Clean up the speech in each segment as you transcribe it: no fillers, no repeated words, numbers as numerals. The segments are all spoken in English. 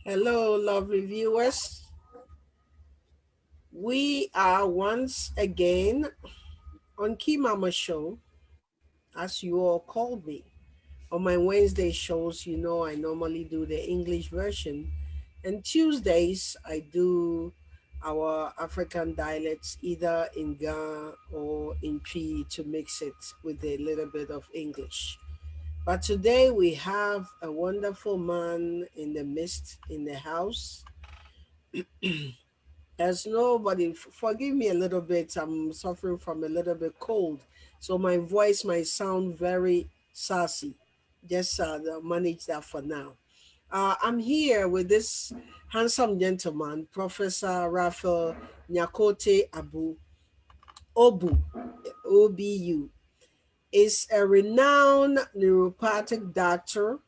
Hello, lovely viewers. We are once again on Key Mama Show, as you all call me. On my Wednesday shows, I normally do the English version, and Tuesdays I do our African dialects either in Ga or in P to mix it with a little bit of English. But today we have a wonderful man in the midst in the house. As nobody, forgive me a little bit. I'm suffering from a little bit cold, so my voice might sound very sassy. Just manage that for now. I'm here with this handsome gentleman, Professor Raphael Nyakotey Obu, OBU. Is a renowned neuropathic doctor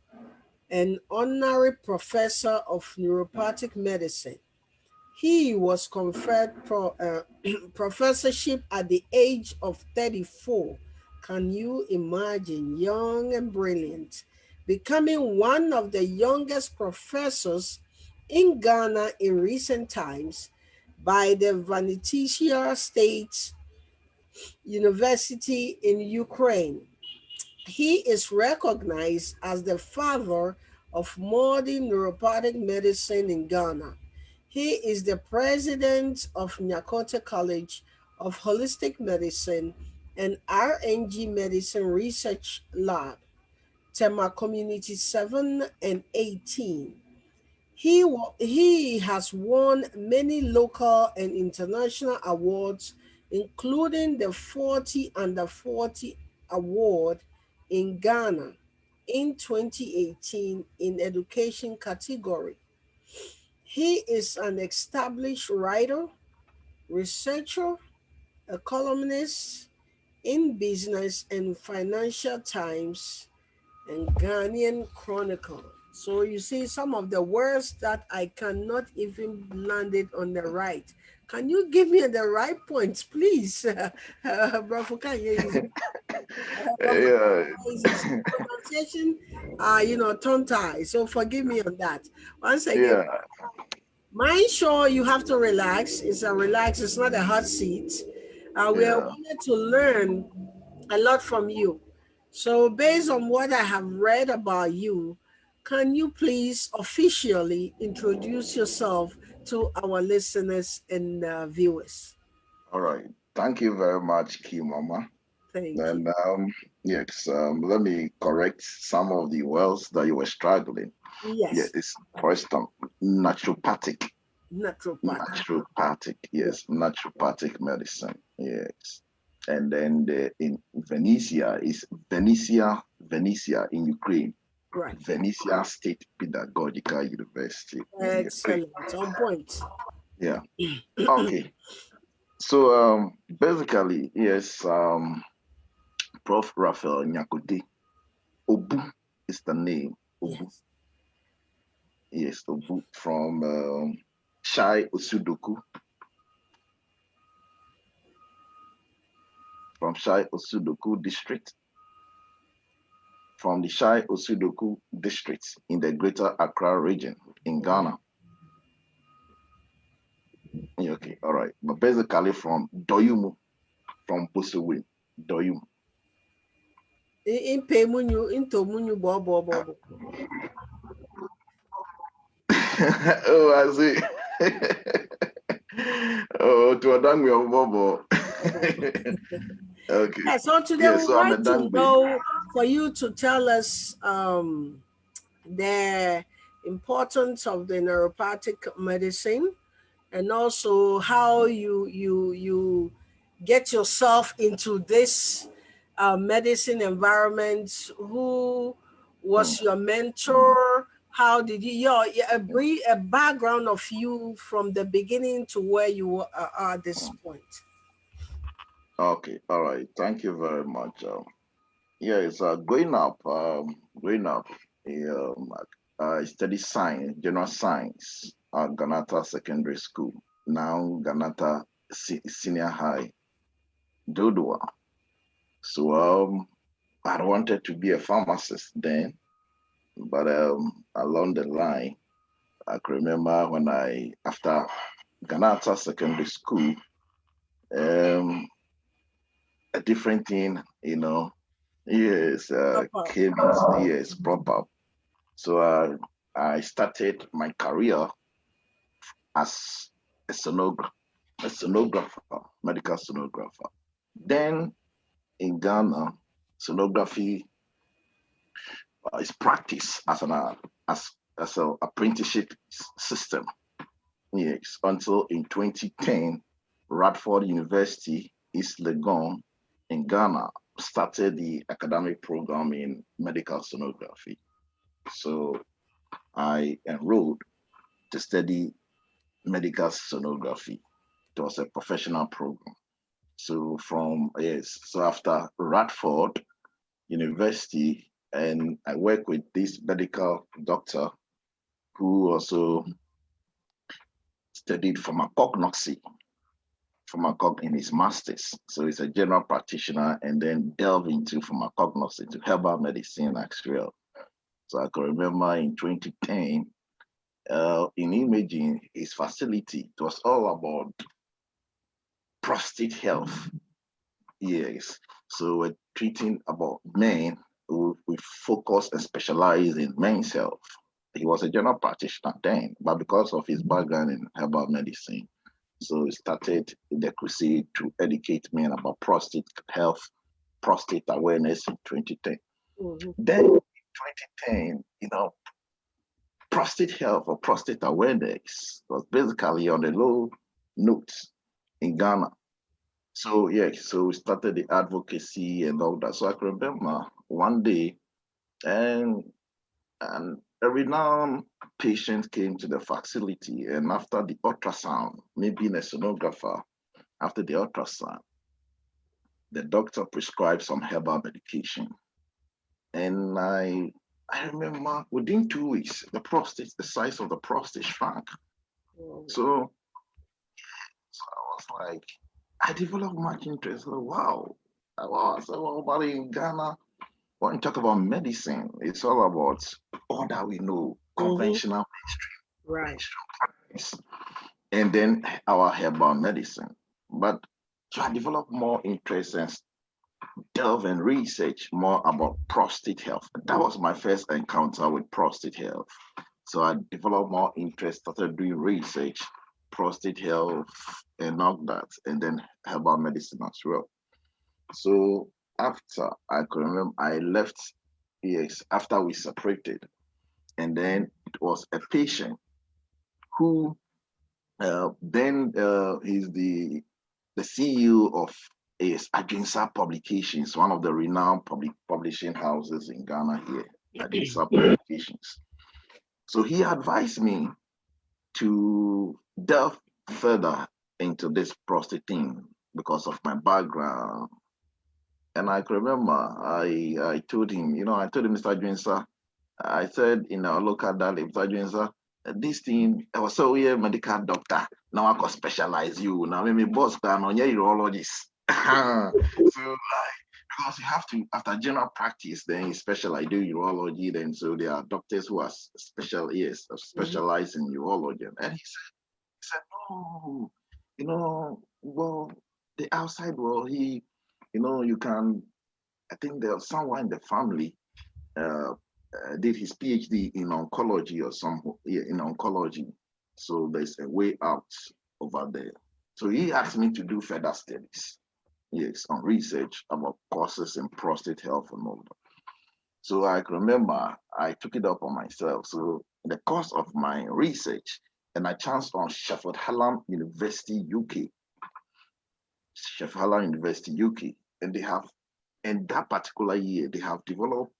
and honorary professor of neuropathic medicine. He was conferred professorship at the age of 34. Can you imagine? Young and brilliant, becoming one of the youngest professors in Ghana in recent times by the Vanitsia State University in Ukraine. He is recognized as the father of modern neuropathic medicine in Ghana. He is the president of Nyakotey College of Holistic Medicine and RNG Medicine Research Lab, Tema Community 7 and 18. He has won many local and international awards, including the 40 Under 40 Award in Ghana in 2018 in education category. He is an established writer, researcher, a columnist in Business and Financial Times and Ghanaian Chronicle. So you see some of the words that I cannot even land it on the right. Can you give me the right points, please? Bro, Yeah, pronunciation, tongue tie. So forgive me on that. Once again, yeah, mind sure you have to relax. It's a relax. It's not a hot seat. We are yeah. wanted to learn a lot from you. So, based on what I have read about you, can you please officially introduce yourself to our listeners and viewers? All right. Thank you very much, Mama. Thank you. And yes, let me correct some of the words that you were struggling. Yeah, Yes, it's first naturopathic, naturopath. naturopathic. Yeah, Yes, naturopathic medicine. Yes, and then in Venetia is Venetia in Ukraine. right. Venetia State Pedagogical University in Ukraine. Excellent. On point. Yeah. Okay. So basically, yes, Prof. Raphael Nyakotey Obu is the name. Obu, Yes. yes, Obu from Shai Osudoku, from Shai Osudoku district, from the Shai Osudoku district in the Greater Accra region in Wow. Ghana. Yeah, okay, all right, but basically from Doyumu, from Bosowe, Doyumu. In Pemunyu, in Tomunyu, Bobo. Oh, I see. Oh, to a dang bobo. Okay. Yeah, so today Yeah, we would so I'm a like to dangbe. know for you to tell us the importance of the neuropathic medicine and also how you get yourself into this medicine environment. Who Mm, was your mentor? How did you a background of you from the beginning to where you are at this mm. point? Okay, all right. Thank you very much. Yes, growing up, um, I studied science, general science at Ganata Secondary School, now Ganata Senior High, Dodua. So I wanted to be a pharmacist then, but along the line, I can remember when after GHANA-ACCRA secondary school, a different thing, yes, came in, yes, proper. So I started my career as a sonographer, medical sonographer. Then in Ghana, sonography is practiced as an apprenticeship system. Yes, until in 2010, Radford University, East Legon, in Ghana, started the academic program in medical sonography. So I enrolled to study medical sonography. It was a professional program. So after Radford University, and I worked with this medical doctor who also studied pharmacognosy in his master's. So he's a general practitioner and then delved into pharmacognosy, into herbal medicine as well. So I can remember in 2010, in imaging his facility, it was all about prostate health. Yes. So we're treating about men. We focus and specialize in men's health. He was a general practitioner then, but because of his background in herbal medicine, so he started the crusade to educate men about prostate health, prostate awareness in 2010. Mm-hmm. Then in 2010, prostate health or prostate awareness was basically on the low notes in Ghana. So so we started the advocacy and all that. So I can remember one day, and a renowned patient came to the facility, and after the ultrasound, me being a sonographer, after the ultrasound, the doctor prescribed some herbal medication. And I remember within 2 weeks, the size of the prostate shrunk. So I was like, I developed much interest. Like, wow. So about in Ghana, when you talk about medicine, it's all about all that we know, conventional right, practice, and then our herbal medicine. But so I developed more interest and delve and research more about prostate health. That was my first encounter with prostate health. So I developed more interest, started doing research, prostate health, and all that, and then herbal medicine as well. So after I could remember, I left, yes, after we separated, and then it was a patient who then he's the CEO of Agensa Publications, one of the renowned publishing houses in Ghana here, Agensa Publications. So he advised me to delve further into this prostate thing because of my background. And I can remember I told him, Mr. Agensa, I said in our local dialect, Mr. Agensa, this thing, I was so a medical doctor. Now I can specialize you. Now maybe boss can on your urologist. So because you have to, after general practice, then you specialize, do urology, then so there are doctors who are specialized in urology. And he said, no, well, the outside world, you can, I think there's someone in the family did his PhD in oncology in oncology. So there's a way out over there. So he asked me to do further studies, yes, on research about causes in prostate health and all that. So I can remember I took it up on myself. So in the course of my research, and I chanced on Sheffield Hallam University, UK. Sheffield Hallam University, UK. And they have, in that particular year, they have developed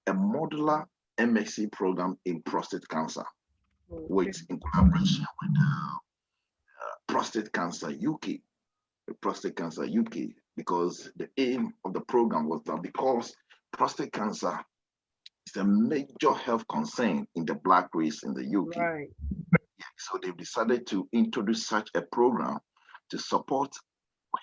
a modular MSc program in prostate cancer, which in collaboration with Prostate Cancer UK, because the aim of the program was that because prostate cancer is a major health concern in the Black race in the UK. Right. So they've decided to introduce such a program to support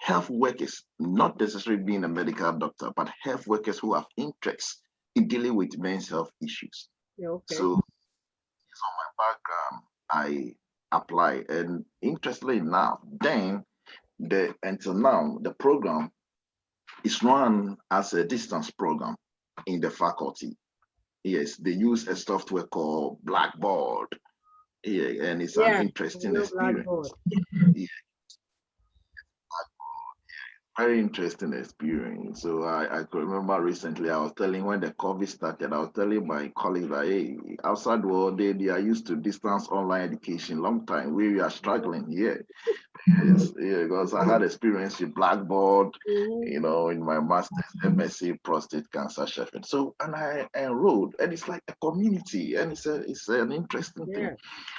health workers, not necessarily being a medical doctor, but health workers who have interest in dealing with men's health issues. Yeah, okay. So he's on my background, I applied, and interestingly enough, then until now, the program is run as a distance program in the faculty. Yes, they use a software called Blackboard. Yeah, and it's an Yeah, I interesting know experience. Blackboard. Yeah, very interesting experience. So I could remember recently I was telling when the COVID started, I was telling my colleagues that hey, outside world they are used to distance online education long time. We are struggling here. Yes, yeah, because I had experience with Blackboard, Mm-hmm. in my master's MSc prostate cancer chefing. So and I enrolled, and it's like a community, and it's an interesting thing. Yeah.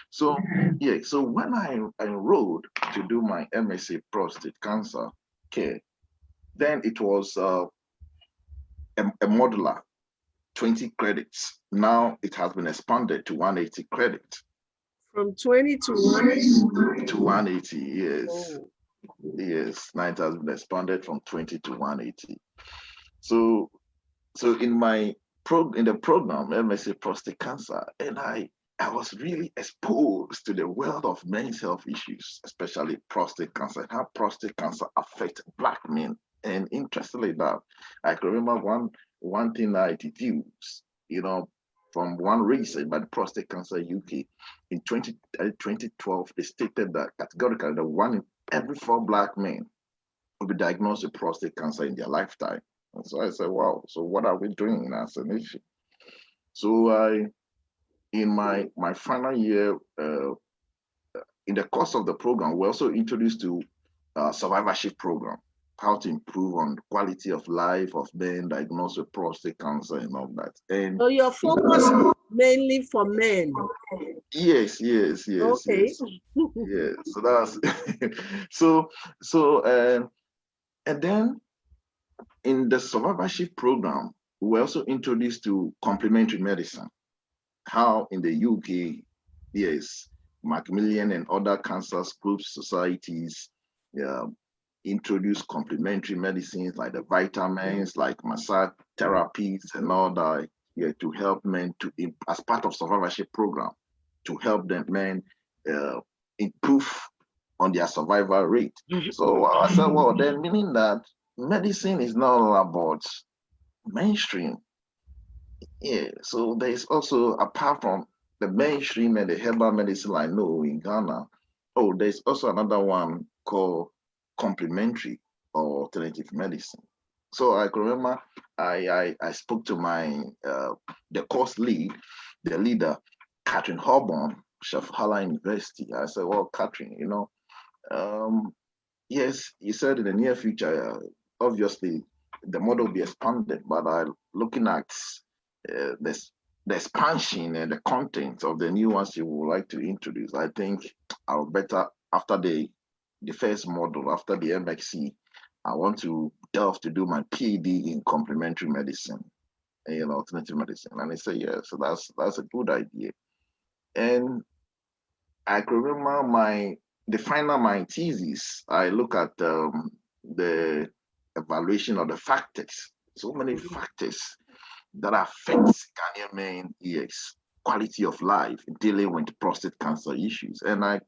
So yeah, so when I enrolled to do my MSc prostate cancer care, then it was a modular 20 credits. Now it has been expanded to 180 credits. From 20 to 180. To 180, yes. Oh. Yes, now it has been expanded from 20 to 180. So in the program MSc prostate cancer, and I was really exposed to the world of men's health issues, especially prostate cancer, and how prostate cancer affects Black men. And interestingly enough, I can remember one thing I deduced, from one research by the Prostate Cancer UK in 2012, they stated that categorically that one in every 4 Black men will be diagnosed with prostate cancer in their lifetime. And so I said, wow, so what are we doing as an issue? So in my final year, in the course of the program, we also introduced to survivorship program, how to improve on the quality of life of men diagnosed with prostate cancer and all that. And So your focus is mainly for men. yes. Okay. Yes. So that's and then in the survivorship program, we also introduced to complementary medicine. How in the UK, yes, Macmillan and other cancer groups, societies introduce complementary medicines like the vitamins, like massage therapies and all that, to help men as part of survivorship program, to help them men improve on their survival rate. So I said, well, then meaning that medicine is not all about mainstream. Yeah, so there's also, apart from the mainstream and the herbal medicine I know in Ghana, there's also another one called complementary or alternative medicine. So I can remember I spoke to my the course lead, the leader, Catherine Hobon, Chef Hala University. I said, well, Catherine, yes, you said in the near future, obviously the model will be expanded, but I'm looking at this the expansion and the content of the new ones you would like to introduce. I think I'll better after the first model, after the MXC, I want to delve to do my PhD in complementary medicine, alternative medicine. And I say, yeah, so that's a good idea. And I can remember my thesis. I look at the evaluation of the factors. So many factors that affects Ghanaian men, yes, quality of life dealing with prostate cancer issues. And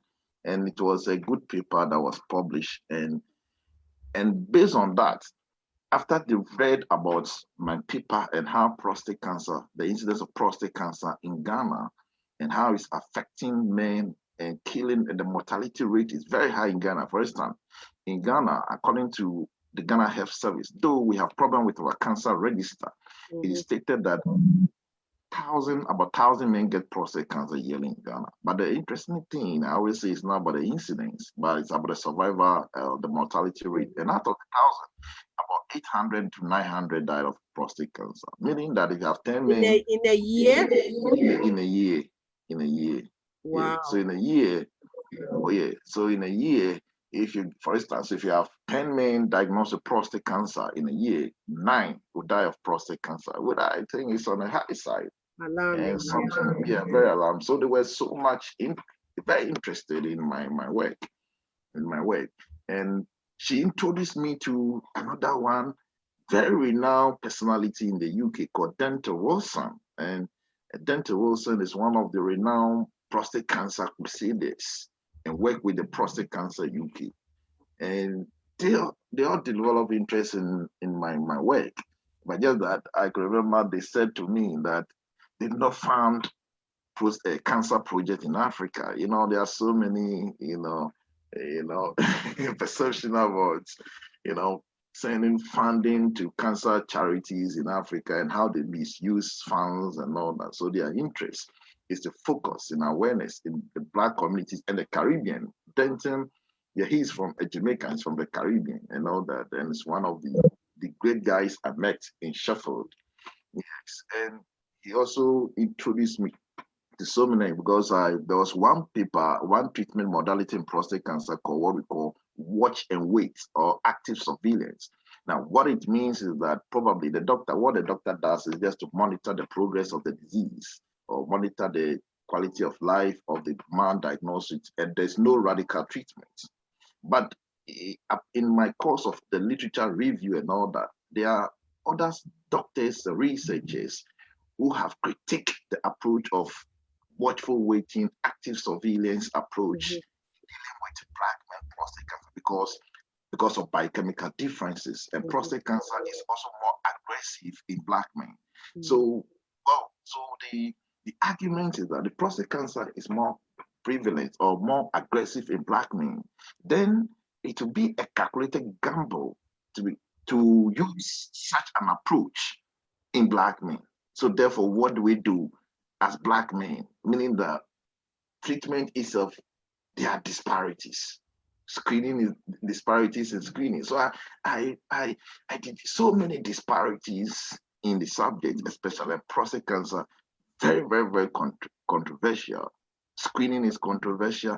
it was a good paper that was published. And based on that, after they read about my paper and how prostate cancer, the incidence of prostate cancer in Ghana, and how it's affecting men and killing, and the mortality rate is very high in Ghana. For instance, in Ghana, according to the Ghana Health Service, though we have problem with our cancer register, it is stated that about 1,000 men get prostate cancer yearly in Ghana. But the interesting thing I always say is not about the incidence, but it's about the survival, the mortality rate. And out of the 1,000, about 800 to 900 died of prostate cancer, meaning that if you have 10 men in a year. In a year. Wow. Yeah. So in a year, So in a year, for instance, if you have 10 men diagnosed with prostate cancer in a year, 9 will die of prostate cancer. Which I think is on the high side. Alarming. And something, very alarmed. So they were so much very interested in my work, And she introduced me to another one, very renowned personality in the UK called Dental Wilson. And Dental Wilson is one of the renowned prostate cancer crusaders and work with the Prostate Cancer UK. And they all develop interest in my work. But just that I can remember they said to me that they did not found a cancer project in Africa. You know, there are so many, perception about, you know, sending funding to cancer charities in Africa and how they misuse funds and all that. So their interest is to focus in awareness in the Black communities and the Caribbean. Denton, yeah, he's from Jamaica, he's from the Caribbean and all that. And it's one of the great guys I met in Sheffield. Yes. And he also introduced me to so many because there was one paper, one treatment modality in prostate cancer called what we call watch and wait or active surveillance. Now, what it means is that probably what the doctor does is just to monitor the progress of the disease or monitor the quality of life of the man diagnosed with, and there's no radical treatment. But in my course of the literature review and all that, there are other doctors, researchers who have critiqued the approach of watchful waiting, active surveillance approach dealing with Black men prostate cancer because of biochemical differences. And prostate cancer is also more aggressive in Black men. So the argument is that the prostate cancer is more prevalent or more aggressive in Black men. Then it will be a calculated gamble to use such an approach in Black men. So therefore, what do we do as Black men? Meaning the treatment itself, there are disparities. Screening is disparities in screening. So I did so many disparities in the subject, especially prostate cancer. Very, very, very controversial. Screening is controversial.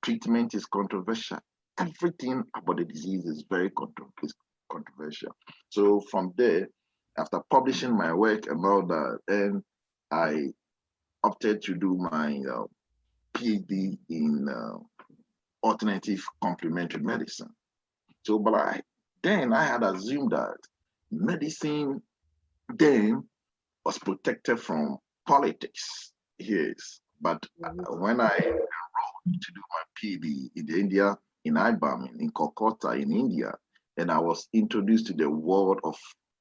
Treatment is controversial. Everything about the disease is very controversial. So from there, after publishing my work and all that, and I opted to do my PhD in alternative complementary medicine. So, but I had assumed that medicine then was protected from politics. Yes, but when I enrolled to do my PhD in India, in IBAM, in Kolkata, in India, and I was introduced to the world of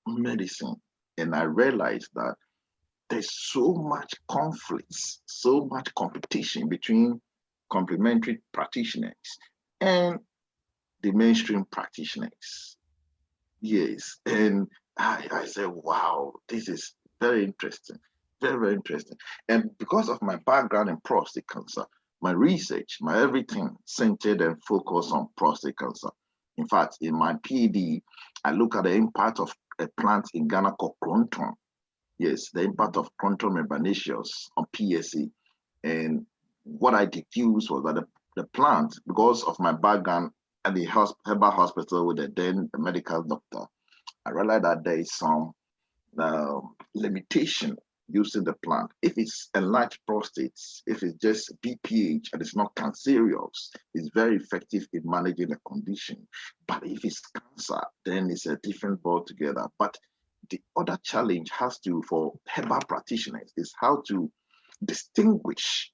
medicine, and I realized that there's so much conflicts, so much competition between complementary practitioners and the mainstream practitioners. Yes, and I said, wow, this is very interesting, very, very interesting. And because of my background in prostate cancer, my research, my everything centered and focused on prostate cancer. In fact, in my PhD, I look at the impact of a plant in Ghana called Cronton. Yes, the impact of Cronton membranaceous on PSA. And what I deduced was that the plant, because of my background at the herbal hospital with the medical doctor, I realized that there is some limitation using the plant. If it's enlarged prostate, if it's just BPH and it's not cancerous, it's very effective in managing the condition. But if it's cancer, then it's a different ball together. But the other challenge for herbal practitioners is how to distinguish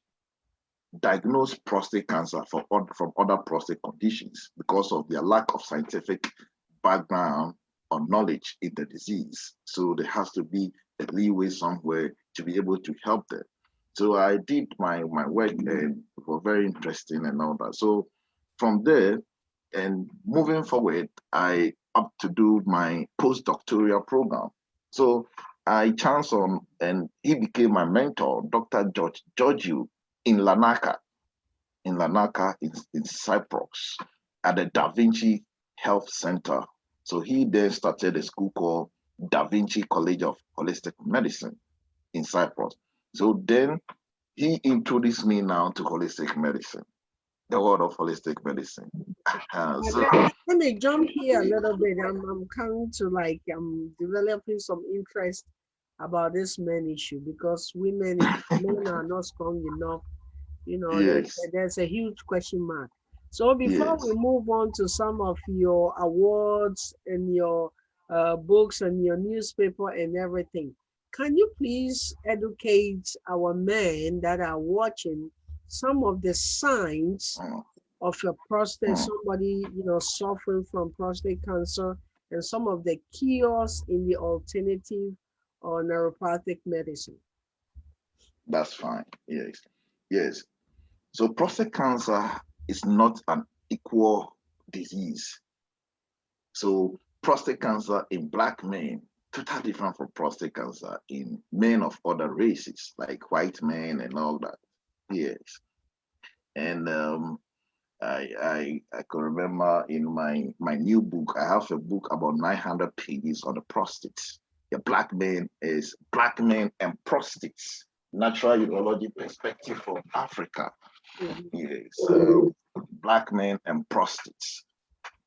diagnose prostate cancer from other prostate conditions because of their lack of scientific background or knowledge in the disease. So there has to be a leeway somewhere to be able to help them. So I did my work and it was very interesting and all that. So from there and moving forward, I up to do my postdoctoral program. So I chanced on, and he became my mentor, Dr. Georgiou in Larnaca in Cyprus at the Da Vinci Health Center. So he then started a school called Da Vinci College of Holistic Medicine in Cyprus. So then he introduced me now to holistic medicine, the world of holistic medicine. Let me jump here a little bit. I'm coming to developing some interest about this men issue because men are not strong enough. You know, yes. there's a huge question mark. So before we move on to some of your awards and your books and your newspaper and everything, can you please educate our men that are watching some of the signs mm, of a prostate, mm. somebody, suffering from prostate cancer, and some of the cures in the alternative or neuropathic medicine. That's fine. Yes. Yes. So prostate cancer is not an equal disease. So prostate cancer in black men, totally different from prostate cancer in men of other races, like white men and all that. Yes. And I can remember in my new book, I have a book about 900 pages on the prostates. The black men is black men and prostates, natural urology perspective from Africa. Mhm. Yes, black men and prostates,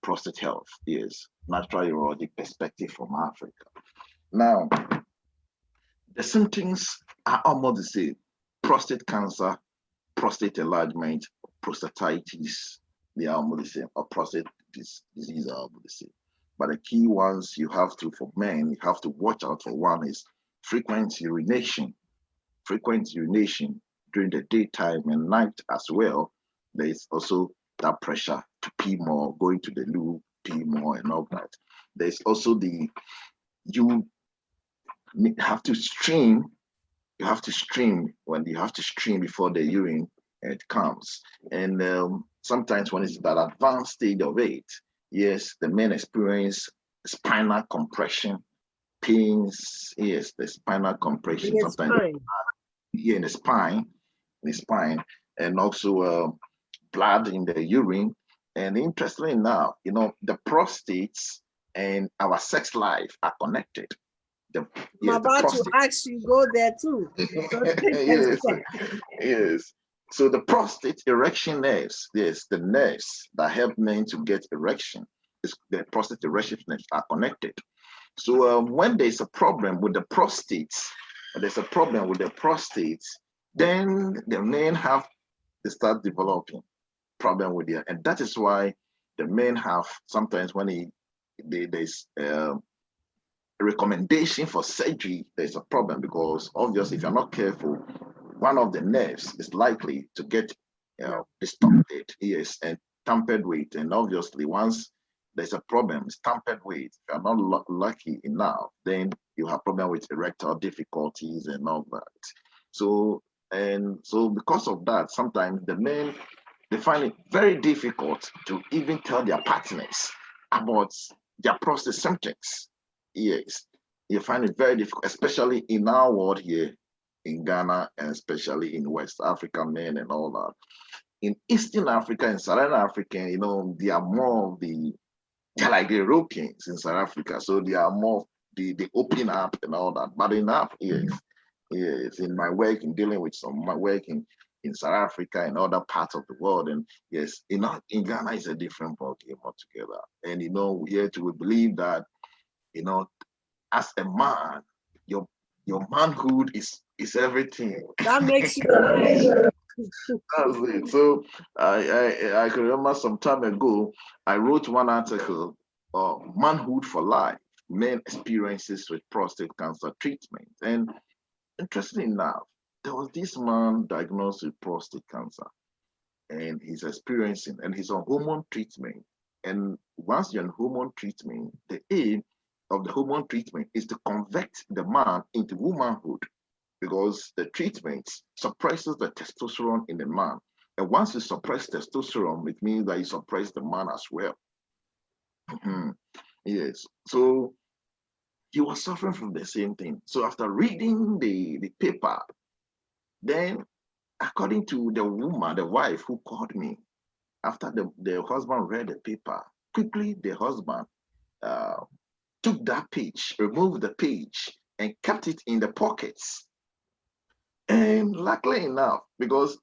prostate health. Yes, natural urology perspective from Africa. Now, the symptoms are almost the same: prostate cancer, prostate enlargement, prostatitis, they are almost the same, or prostate disease are almost the same. But the key ones you have to, for men, you have to watch out for one is frequent urination. Frequent urination during the daytime and night as well. There is also that pressure to pee more, going to the loo, pee more, and all that. There's also you have to stream you have to stream when you have to stream before the urine it comes. And sometimes when it's that advanced stage of it, yes, the men experience spinal compression, pains, yes, the spinal compression, It's sometimes fine. here in the spine, and also blood in the urine. And interestingly enough, the prostates and our sex life are connected. The, I'm yes, the about to prostate. ask you go there too. So take us Yes, there. yes. So the prostate erection nerves, yes, the nerves that help men to get erection, the prostate erection nerves are connected. So when there's a problem with the prostates, then the men have to start developing problem with it, and that is why the men have sometimes when there's a recommendation for surgery, there's a problem because obviously if you're not careful, one of the nerves is likely to get Yeah. distorted, yes, and tampered with. And obviously once there's a problem, it's tampered with. If you're not lucky enough, then you have problem with erectile difficulties and all that. So because of that, sometimes the men, they find it very difficult to even tell their partners about their prostate symptoms. Yes, you find it very difficult, especially in our world here in Ghana and especially in West African men and all that. In Eastern Africa and Southern Africa, they are more of they're like the Europeans in South Africa. So they are more, they open up and all that. But in Africa, yes, in my work, in dealing with my work in South Africa and other parts of the world. And yes, in Ghana, it's a different ballgame altogether. And, here too, we believe that, as a man, your manhood is everything. That makes you a man. That's it. So I can remember some time ago, I wrote one article, Manhood for Life, Men Experiences with Prostate Cancer Treatment. And interestingly enough, there was this man diagnosed with prostate cancer and he's on hormone treatment. And once you're on hormone treatment, the aim of the hormone treatment is to convert the man into womanhood because the treatment suppresses the testosterone in the man. And once you suppress testosterone, it means that you suppress the man as well. Yes. So he was suffering from the same thing. So after reading the paper, then according to the woman, the wife who called me, after the husband read the paper, quickly the husband uh, took that page, removed the page, and kept it in the pockets. And luckily enough, because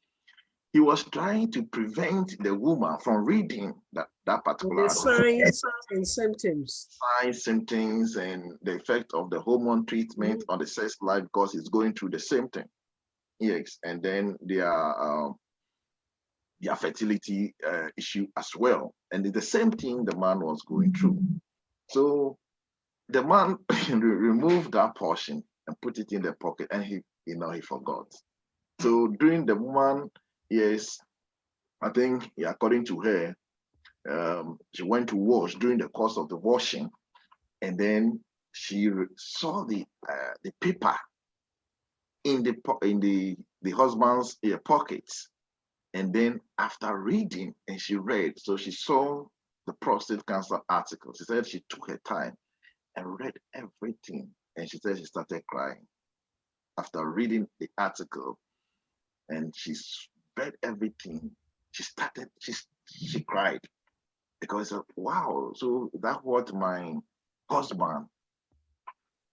he was trying to prevent the woman from reading that The particular signs and symptoms. signs, symptoms, and the effect of the hormone treatment on the sex life because he's going through the same thing. Yes, and then their fertility issue as well. And it's the same thing the man was going through. So the man removed that portion and put it in the pocket and he forgot. So during the woman yes, I think according to her, she went to wash during the course of the washing, and then she saw the paper in the husband's pockets. And then after reading, and she read, so she saw the prostate cancer article. She said she took her time and read everything, and she said she started crying after reading the article, and she read everything. She cried because wow, so that's what my husband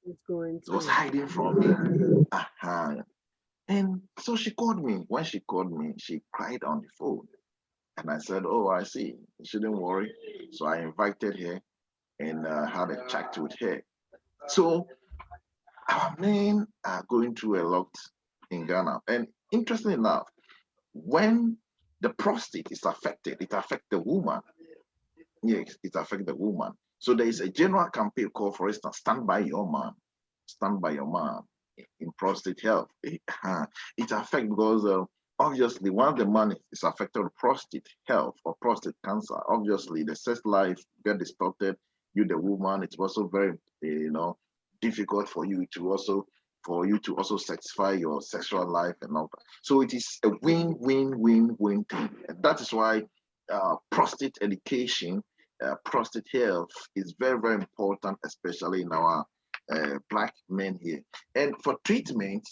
It's going was through. hiding from me. And so she called me. When she called me, she cried on the phone. And I said, oh, I see. You shouldn't worry. So I invited her and had a chat with her. So our men are going through a lot in Ghana. And interestingly enough, when the prostate is affected, it affects the woman. Yes, it affects the woman. So there is a general campaign called, for instance, Stand By Your Man. Stand By Your Man in prostate health. It affects because obviously once the man is affected with prostate health or prostate cancer, obviously the sex life get distorted. You, the woman, it's also very, difficult for you to also satisfy your sexual life and all that. So it is a win-win-win-win thing. And that is why prostate education, prostate health is very, very important, especially in our Black men here. And for treatment,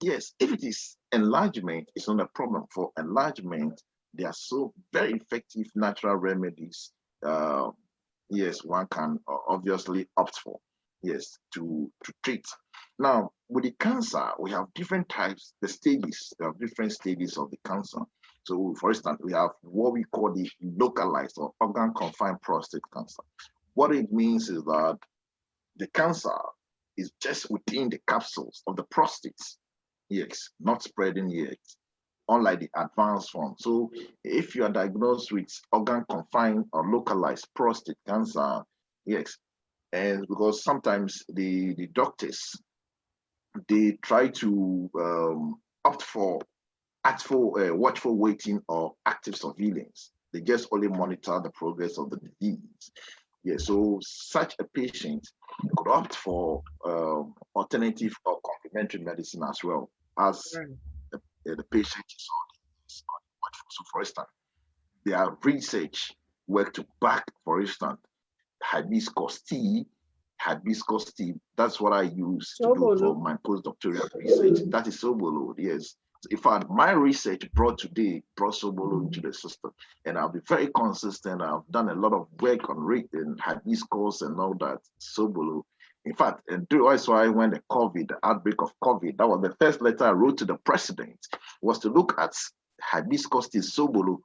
yes, if it is enlargement, it's not a problem. For enlargement, there are so very effective natural remedies. Yes, one can obviously opt for. Yes, to treat. Now, with the cancer, we have different types, the stages. There are different stages of the cancer. So, for instance, we have what we call the localized or organ-confined prostate cancer. What it means is that the cancer is just within the capsules of the prostate. Yes, not spreading yet, unlike the advanced form. So if you are diagnosed with organ confined or localized prostate cancer, yes, and because sometimes the doctors, they try to opt for watchful waiting or active surveillance. They just only monitor the progress of the disease. Yeah, so such a patient could opt for alternative or complementary medicine as well as Right. the patient is on watchful. So, for instance, there are research work to back, for instance, hibiscus tea. Hibiscus tea, that's what I use to do for Sobolo. my postdoctoral research. That is Sobolo, yes. In fact, my research brought Sobolo into the system, and I'll be very consistent. I've done a lot of work on reading hibiscus and all that Sobolo. In fact, and that's why when the outbreak of COVID, that was the first letter I wrote to the president, was to look at hibiscus tea Sobolo,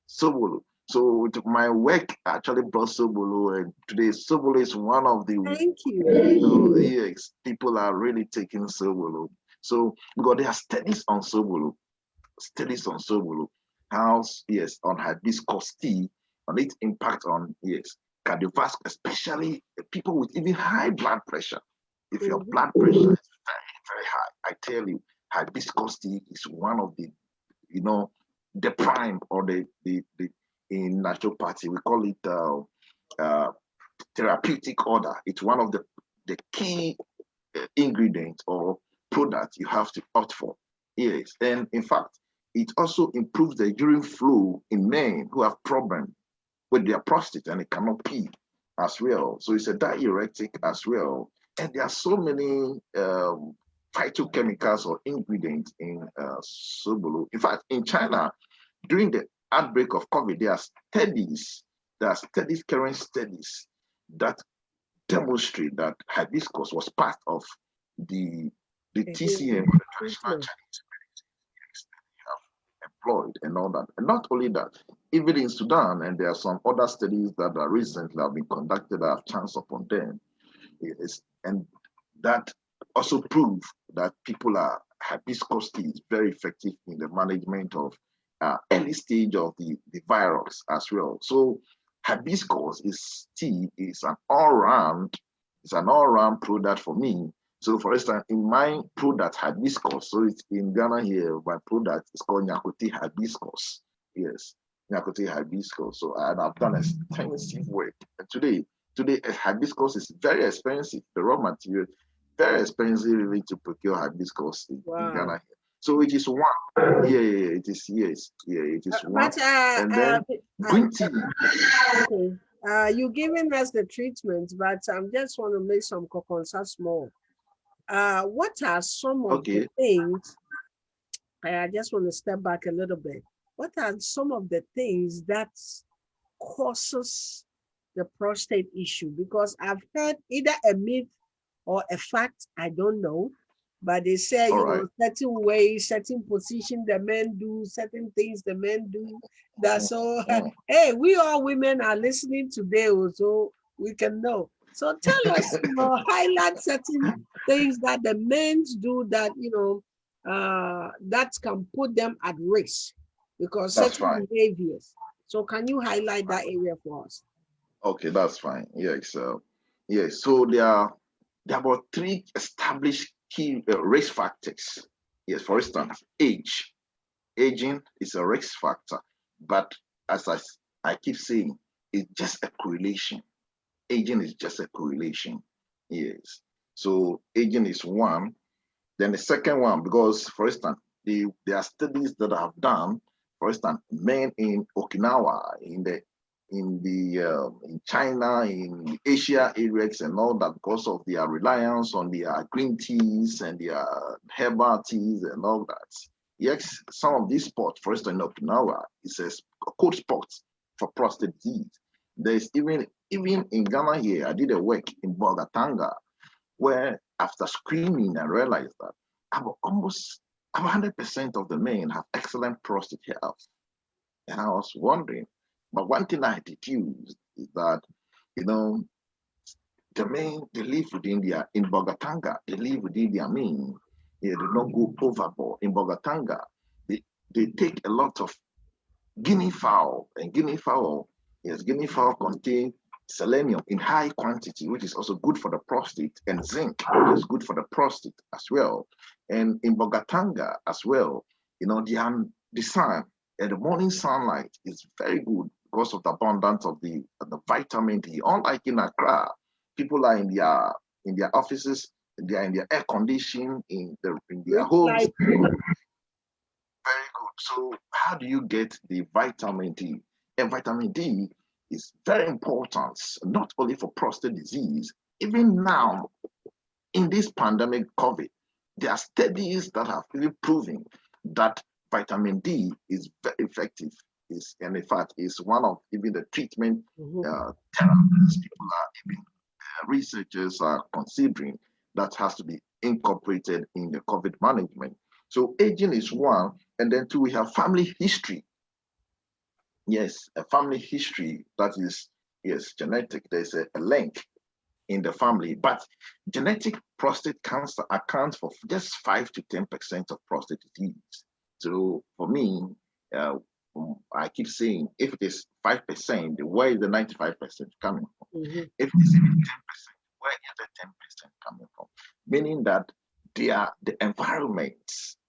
Sobolo. So my work actually brought Sobolo, and today Sobolo is one of the, Thank you. yes, people are really taking Sobolo. So because there are studies on Sobolo, how yes, on hibiscus tea, on its impact on yes, cardiovascular, especially people with even high blood pressure. If your Mm-hmm. blood pressure is very, very high, I tell you, hibiscus tea is one of the, you know, the prime or the in naturopathy, we call it therapeutic order. It's one of the key ingredients or products you have to opt for. Yes, and in fact, it also improves the urine flow in men who have problems with their prostate and they cannot pee as well. So it's a diuretic as well. And there are so many phytochemicals or ingredients in Sobolo. In fact, in China, during the outbreak of COVID, current studies that demonstrate that hibiscus was part of the TCM, the traditional Treatment. Chinese medicine have employed and all that. And not only that, even in Sudan, and there are some other studies that are recently have been conducted, I have chance upon them, and that also prove that hibiscus tea is very effective in the management of early stage of the virus as well. So hibiscus tea is an all-round product for me So for instance, in my product hibiscus, so it's in Ghana here, my product is called Nyakotey hibiscus. Yes, Nyakotey hibiscus. So I've done extensive work. And today hibiscus is very expensive. The raw material, very expensive really to procure hibiscus in Ghana Wow. here. So it is one. Yeah, it is, yes. Yeah, it is one. But And then green tea. okay. You giving us the treatment, but I just want to make some concerns more. What are some of the Okay. things? I just want to step back a little bit. What are some of the things that causes the prostate issue? Because I've heard either a myth or a fact, I don't know, but they say, All right. certain ways, certain position the men do, certain things the men do. That's so, Mm. hey, we all women are listening today, so we can know. So tell us, highlight certain things that the men do that, that can put them at risk because That's certain fine. behaviors. So can you highlight that area for us? Okay, that's fine. Yes. Yes. So there are about three established key risk factors. Yes. For instance, age. Aging is a risk factor, but as I keep saying, it's just a correlation. Aging is just a correlation. Yes. So aging is one. Then the second one, because for instance, there are studies that I have done. For instance, men in Okinawa, in China, in Asia areas, and all that, because of their reliance on their green teas and their herbal teas and all that. Yes, some of these spots, for instance, in Okinawa, is a cold spot for prostate disease. There's even in Ghana here, I did a work in Bogatanga where after screening, I realized that almost 100% of the men have excellent prostate health. And I was wondering, but one thing I deduced is that, you know, the men, they live within in Bogatanga, they live within their mean. They do not go overboard. In Bogatanga, they take a lot of guinea fowl, and guinea fowl contain selenium in high quantity, which is also good for the prostate, and zinc, which is good for the prostate as well. And in Bogatanga as well, the sun and the morning sunlight is very good because of the abundance of the vitamin D. Unlike in Accra, people are in their offices, they are in their air conditioning, in their Rich homes. life. Very good. So how do you get the vitamin D? And vitamin D is very important, not only for prostate disease. Even now, in this pandemic COVID, there are studies that have really proven that vitamin D is very effective. And in fact, is one of even the treatment therapies people are even researchers are considering that has to be incorporated in the COVID management. So aging is one, and then two, we have family history. Yes, a family history that is, yes, genetic. There's a link in the family, but genetic prostate cancer accounts for just 5 to 10% of prostate disease. So for me, uh, I keep saying if it is 5%, where is the 95% coming from? Mm-hmm. If it is even 10%, where is the 10% coming from? Meaning that the environment,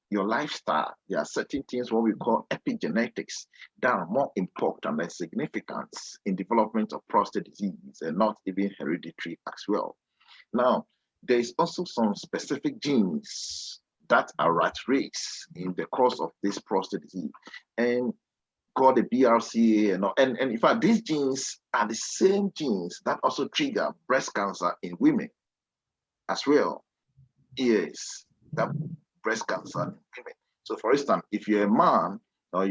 your lifestyle, there are certain things what we call epigenetics that are more important and significant in development of prostate disease and not even hereditary as well. Now, there is also some specific genes that are at risk in the course of this prostate disease. And called the BRCA, and in fact, these genes are the same genes that also trigger breast cancer in women as well. Yes, that breast cancer in women. So, for instance, if you're a man or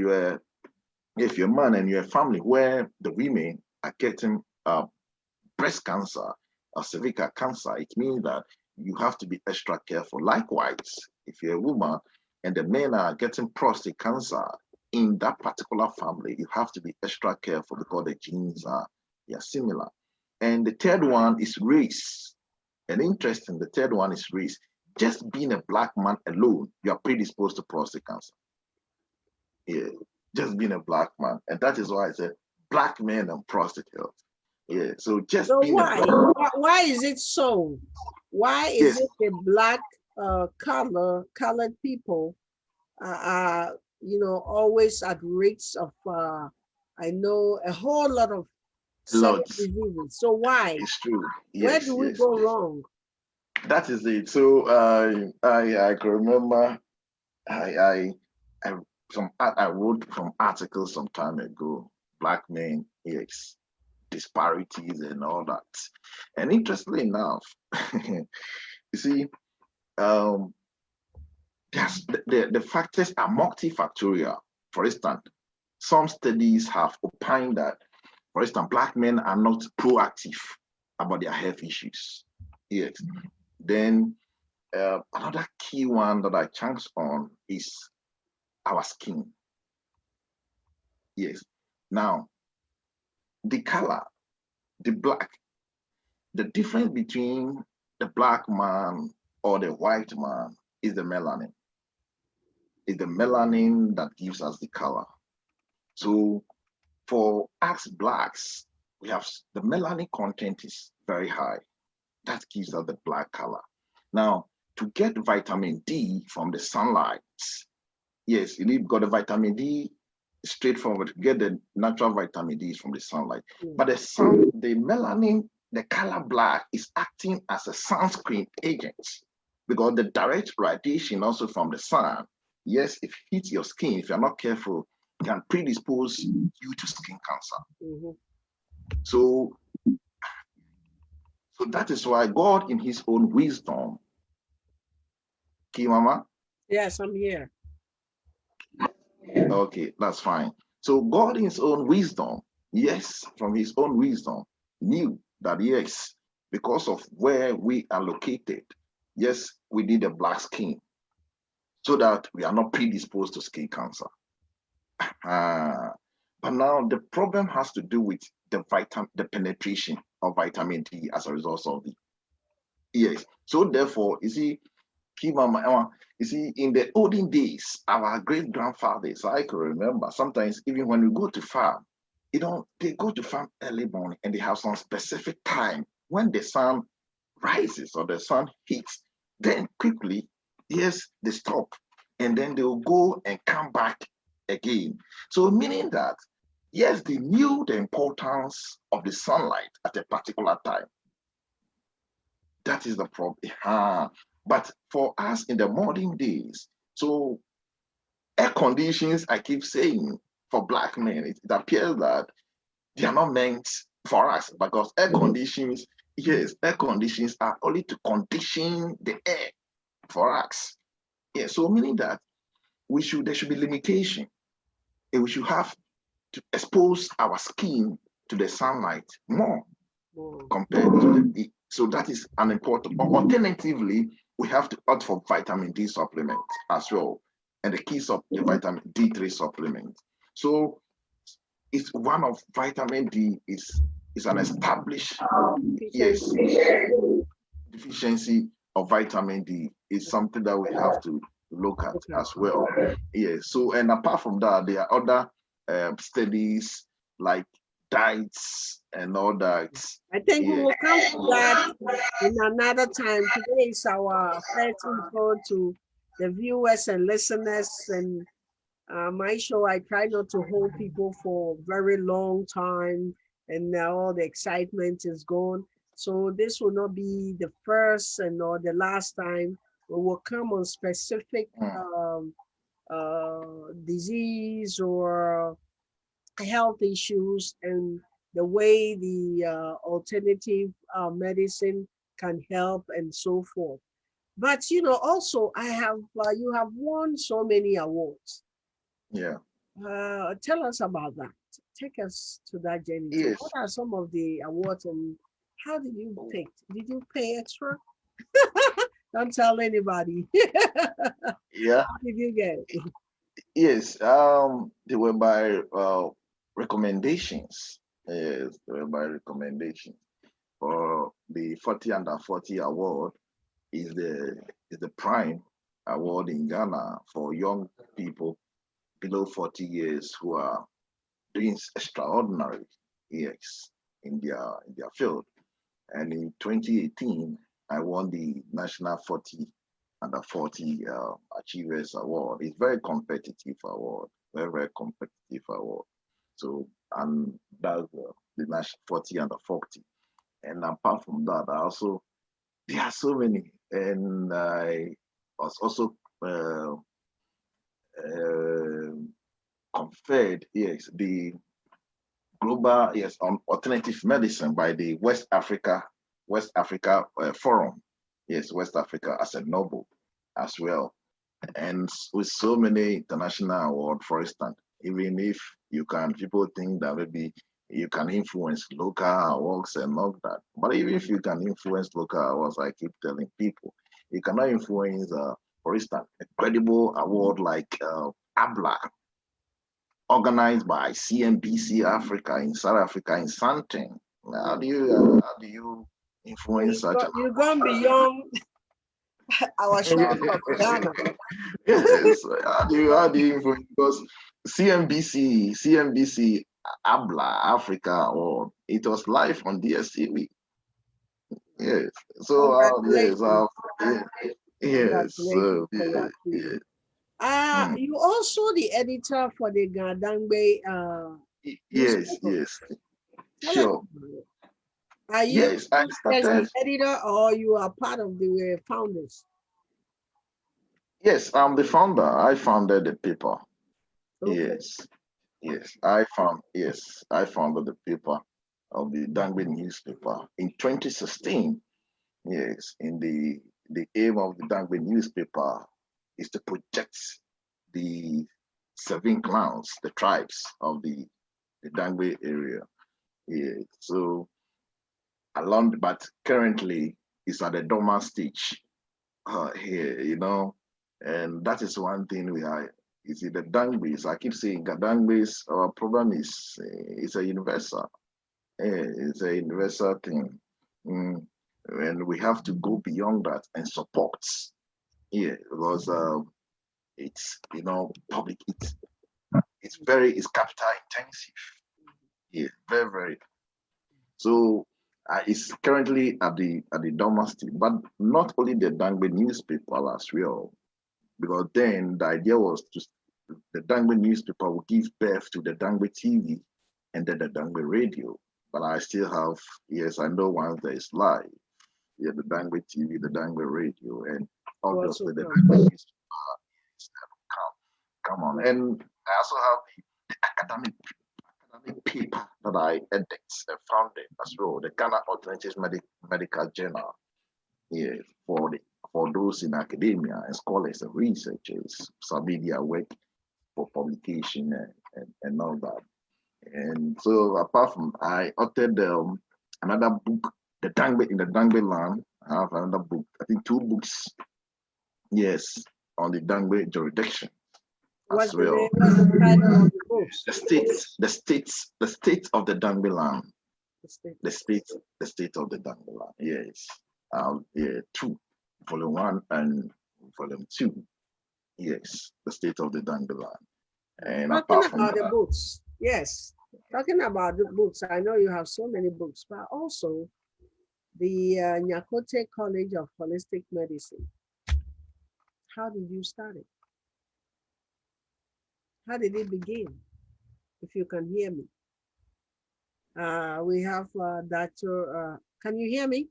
if you're a man and you're a family where the women are getting breast cancer or cervical cancer, it means that you have to be extra careful. Likewise, if you're a woman and the men are getting prostate cancer in that particular family, you have to be extra careful because the genes are similar. And the third one is race. And interesting, the third one is race. Just being a black man alone, you are predisposed to prostate cancer. Yeah, just being a black man. And that is why I said black men and prostate health. Yeah, so just So being a why? black man. Why is it so? Why is Yes, it the black colored people are always at risks of I know a whole lot of a lot. certain diseases. So why? It's true. Where Yes, do we yes. go wrong? That is it. So I can remember I I wrote some articles some time ago. Black men, yes, disparities and all that. And interestingly enough, you see, um, the factors are multifactorial. For instance, some studies have opined that, for instance, black men are not proactive about their health issues. Yes. Then another key one that I chance on is our skin. Yes. Now, the color, the black, the difference between the black man or the white man is the melanin. It's the melanin that gives us the color. So for us blacks, we have the melanin content is very high. That gives us the black color. Now, to get vitamin D from the sunlight, yes, you need got the vitamin D straightforward. Get the natural vitamin D from the sunlight. Mm. But the melanin, the color black is acting as a sunscreen agent because the direct radiation also from the sun, yes, if it hits your skin, if you're not careful, can predispose you to skin cancer. Mhm. So, so that is why God, in His own wisdom, Kimama, Yes, I'm here. okay, that's fine. So God in his own wisdom, yes, from his own wisdom, knew that yes, because of where we are located, yes, we need a black skin so that we are not predisposed to skin cancer. Uh, but now the problem has to do with the penetration of vitamin D as a result of the yes. So therefore, you see, you see, in the olden days, our great grandfathers, I can remember sometimes even when we go to farm, they go to farm early morning and they have some specific time when the sun rises or the sun hits, then quickly, yes, they stop and then they'll go and come back again. So, meaning that, yes, they knew the importance of the sunlight at a particular time. That is the problem. But for us in the modern days, so air conditions, I keep saying for black men, it appears that they are not meant for us because air conditions, yes, air conditions are only to condition the air for us. Yeah, so meaning that there should be limitation. And we should have to expose our skin to the sunlight more Mm. compared to the so that is an important. Or alternatively, we have to opt for vitamin D supplement as well, and the keys of the vitamin D3 supplement. So it's one of vitamin D is an established yes Deficiency. deficiency of vitamin D is something that we have to look at Okay. as well. Yes. So and apart from that, there are other studies like diets and all that. I think we Yeah. will come to that in another time. Today is our first intro to the viewers and listeners. And my show, I try not to hold people for a very long time, and now all the excitement is gone. So this will not be the first and or the last time. We will come on specific Mm. disease or health issues and the way the alternative medicine can help and so forth. But also I have you have won so many awards. Yeah. Tell us about that. Take us to that journey. So what Yes. are some of the awards and how did you pick? Did you pay extra? Don't tell anybody. Yeah. How did you get it? Yes. They were by recommendations. Yes, they were by recommendation. For the 40 under 40 award is the prime award in Ghana for young people below 40 years who are doing extraordinary, yes, in their field. And in 2018, I won the National 40 Under 40 Achievers Award. It's very competitive award, very, very competitive award. So, and that's the National 40 Under 40. And apart from that, I also, there are so many. And I was also uh, conferred, yes, the global, yes, on alternative medicine by the West Africa Forum. Yes, West Africa as a Nobel as well. And with so many international awards, for instance, even if you can, people think that maybe you can influence local awards and all that. But even if you can influence local awards, I keep telling people, you cannot influence, for instance, a credible award like ABLA, organized by CNBC Africa in South Africa in something. How do you influence such an You've gone beyond our shores of Ghana. yes, how do you influence, because CNBC ABLA Africa, or it was live on DSTV. Yes. So yes, Congratulations. yeah, yes, Congratulations for your yeah, achievement. mm, You also the editor for the Gadangbe yes, newspaper. yes, Tell us sure. about it. Are you Yes, I just the started. editor or you are part of the founders? Yes, I'm the founder. I founded the paper. Okay. Yes, yes, I founded the paper of the Dangbe newspaper in 2016. Yes, in the aim of the Dangbe newspaper is to project the seven clans, the tribes of the Dangbe area. Yeah, so but currently it's at the dormant stage here, and that is one thing we are. You see, the Dangbes, I keep saying that Dangbes, our problem is a universal. It's a universal thing. Mm, and we have to go beyond that and support. Yeah, because public, it's capital intensive. Yeah, very, very. So it's currently at the dormant stage, but not only the Dangbe newspaper as well, because then the idea was the Dangbe newspaper will give birth to the Dangbe TV and then the Dangbe radio. But I still have, yes, I know once there is live, yeah, the Dangbe TV, the Dangbe radio, and You also obviously the come. Dangbe newspaper is come on. And I also have the academic paper that I edit and founded as well, the Ghana Alternative Medical Journal. Yeah, for those in academia and scholars and researchers, submit their work for publication and all that. And so apart from I authored another book, the Dangbe land. I have another book, I think two books, yes, on the Dangbe jurisdiction as What's the name? well. What's the title of the books? The state of the Dangbe land. The state. The state, the state of the Dangbe land. Yes. Yeah, two, volume 1 and volume 2. Yes, the state of the Dangbe land. And Talking apart from about the that, books, yes. Talking about the books, I know you have so many books, but also the Nyakotey College of Holistic Medicine. How did you start it? How did it begin? If you can hear me. We have Dr. Can you hear me?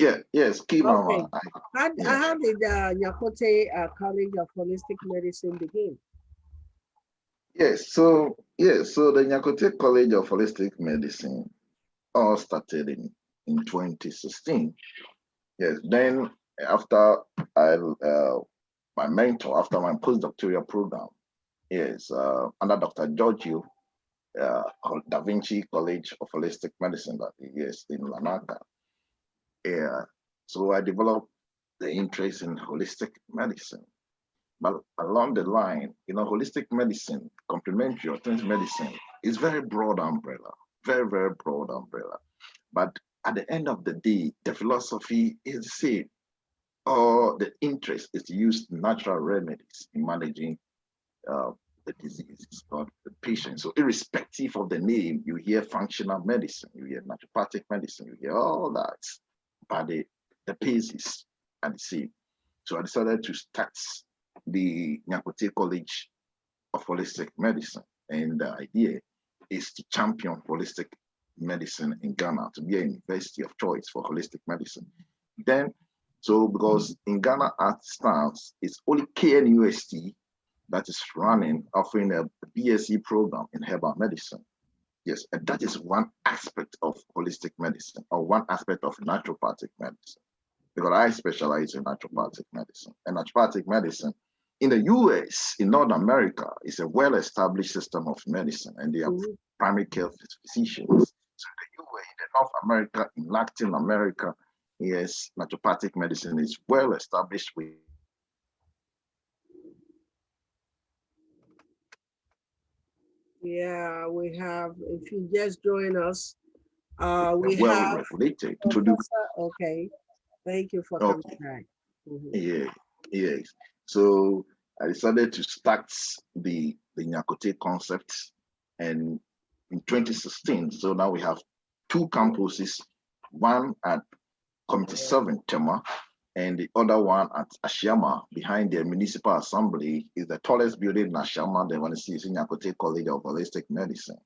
yeah, yes, key Okay. mama. Yeah. How did Nyakotey College of Holistic Medicine begin? So the Nyakotey College of Holistic Medicine all started in 2016. Yes, then after I my mentor, after my postdoctoral program, yes, under Dr. Giorgio, Da Vinci College of Holistic Medicine, that yes, in Lanaka. Yeah, so I developed the interest in holistic medicine. But along the line, holistic medicine, complementary alternative medicine is very broad umbrella, very, very broad umbrella. But at the end of the day, the philosophy is the same. Or the interest is to use natural remedies in managing uh, the diseases of the patient. So irrespective of the name, you hear functional medicine, you hear naturopathic medicine, you hear all that. But the pace is at the same. So I decided to start the Nyakotey College of Holistic Medicine. And the idea is to champion holistic medicine in Ghana, to be a university of choice for holistic medicine. Then, so because in Ghana, as it stands, it's only KNUST that is running, offering a BSc program in herbal medicine. Yes, and that is one aspect of holistic medicine, or one aspect of naturopathic medicine, because I specialize in naturopathic medicine. And naturopathic medicine in the US, in North America, is a well-established system of medicine, and they are primary care physicians. So in the US, in the North America, in Latin America, yes, naturopathic medicine is well-established with Yeah, we have, if you just join us, we well have regulated to do. Professor. Okay, thank you for coming Okay, back. yeah, yes. So I decided to start the Nyakotey concept, and in 2016. So now we have two campuses, one at Committee 7 Tema, and the other one at Ashama behind the Municipal Assembly is the tallest building in Ashama. They want to see is Nyakotey College of Holistic Medicine.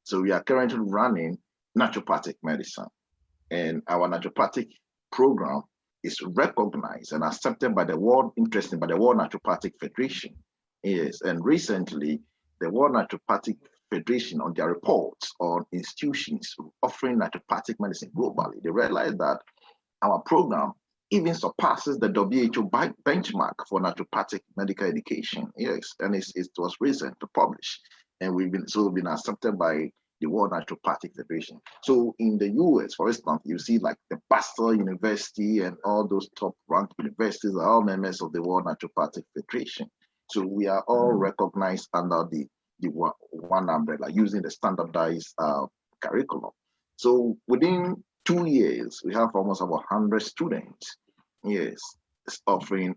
So we are currently running naturopathic medicine, and our naturopathic program is recognized and accepted by the World Naturopathic Federation. Yes, and recently the World Naturopathic Federation, on their reports on institutions offering naturopathic medicine globally, they realized that our program even surpasses the WHO benchmark for naturopathic medical education. Yes, and it was recent to publish, and we've been accepted by the World Naturopathic Federation. So in the US, for instance, you see like the Pasteur University and all those top-ranked universities are all members of the World Naturopathic Federation. So we are all recognized under the one umbrella using the standardized curriculum. So within 2 years, we have almost about 100 students, yes, offering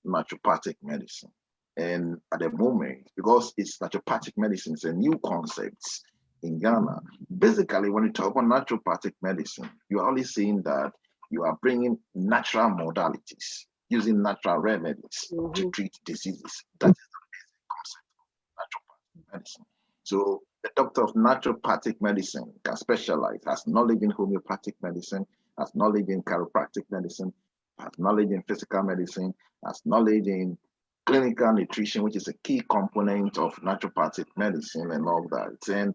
naturopathic medicine. And at the moment, because it's naturopathic medicine, it's a new concept in Ghana. Basically, when you talk about naturopathic medicine, you're only saying that you are bringing natural modalities, using natural remedies to treat diseases. That is the basic concept of naturopathic medicine. So the doctor of naturopathic medicine can specialize, has knowledge in homeopathic medicine, has knowledge in chiropractic medicine, has knowledge in physical medicine, has knowledge in clinical nutrition, which is a key component of naturopathic medicine and all that. And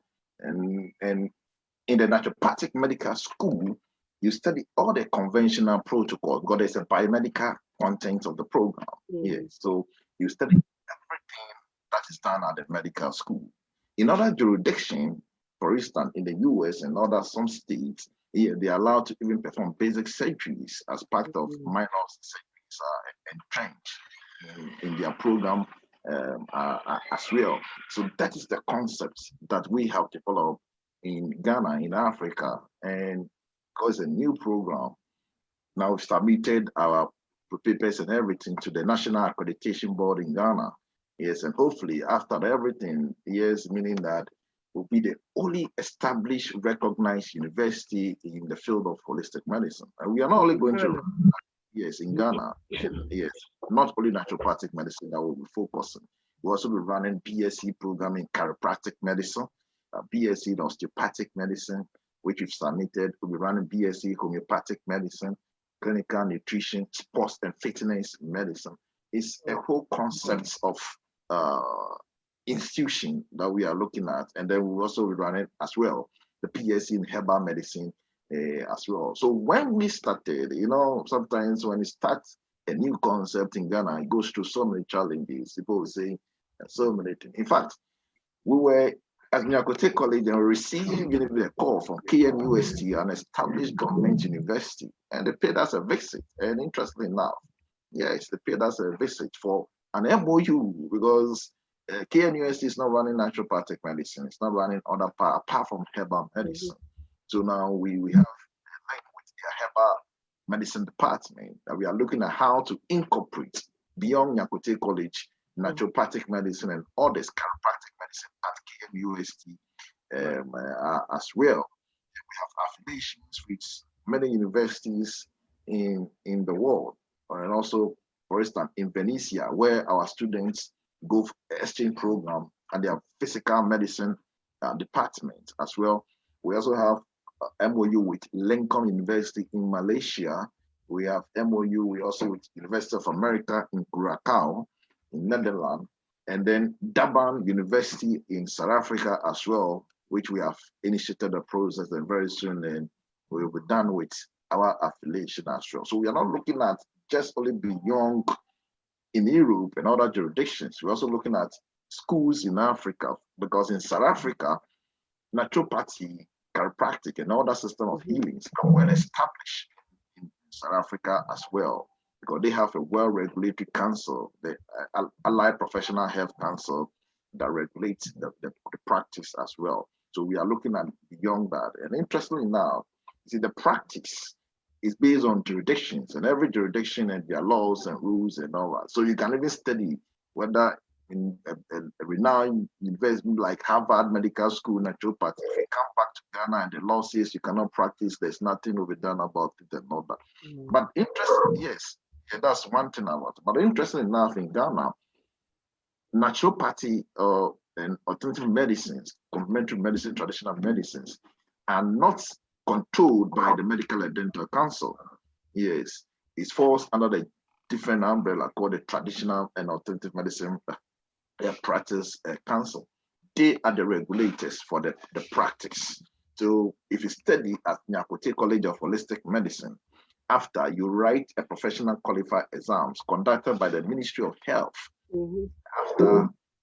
in the naturopathic medical school, you study all the conventional protocols because there's a biomedical content of the program. Yes, so you study everything that is done at the medical school. In other jurisdictions, for instance, in the US and other some states, they are allowed to even perform basic surgeries as part of minor surgeries entrenched in their program as well. So that is the concept that we have developed in Ghana, in Africa, and because a new program, now we've submitted our papers and everything to the National Accreditation Board in Ghana. Yes, and hopefully after everything, yes, meaning that will be the only established, recognized university in the field of holistic medicine. And we are not only going to, yes, in Ghana, and yes, not only naturopathic medicine that will be focusing. We'll also be running BSc program in chiropractic medicine, BSc in osteopathic medicine, which we've submitted. We'll be running BSc homeopathic medicine, clinical nutrition, sports and fitness medicine. It's a whole concept of institution that we are looking at, and then we'll also be running as well the PSc in herbal medicine as well. So when we started, sometimes when you start a new concept in Ghana, it goes through so many challenges. People will say so many things. In fact, we were at Nyakotey College and received a call from KNUST, an established government university, and they paid us a visit. And interestingly enough, yes, they paid us a visit for an MOU because KNUST is not running naturopathic medicine. It's not running other part apart from herbal medicine. So now we have a link with the herbal medicine department that we are looking at how to incorporate beyond Nyakotey College naturopathic medicine and others chiropractic medicine at KNUST as well. We have affiliations with many universities in the world. And also, for instance, in Venetia, where our students go for exchange program and they have physical medicine department as well. We also have MOU with Lincoln University in Malaysia. We have MOU, we also with University of America in Curacao, in Netherlands, and then Durban University in South Africa as well, which we have initiated the process, and very soon then we will be done with our affiliation as well. So we are not looking at just only beyond in Europe and other jurisdictions. We're also looking at schools in Africa, because in South Africa, naturopathy, chiropractic, and other system of healings are well established in South Africa as well, because they have a well-regulated council, the Allied Professional Health Council, that regulates the practice as well. So we are looking at beyond that. And interestingly now, you see, the practice is based on jurisdictions, and every jurisdiction and their laws and rules and all that. So you can even study whether in a renowned university like Harvard Medical School, naturopathy, if you come back to Ghana and the law says you cannot practice, there's nothing will be done about it and all that. But interesting, yes, yeah, that's one thing about it. But interesting enough, in Ghana, naturopathy and alternative medicines, complementary medicine, traditional medicines, are not controlled by the Medical and Dental Council. Yes, it falls under the different umbrella called the Traditional and Alternative Medicine Practice Council. They are the regulators for the practice. So if you study at Nyakotey College of Holistic Medicine, after you write a professional qualified exams conducted by the Ministry of Health,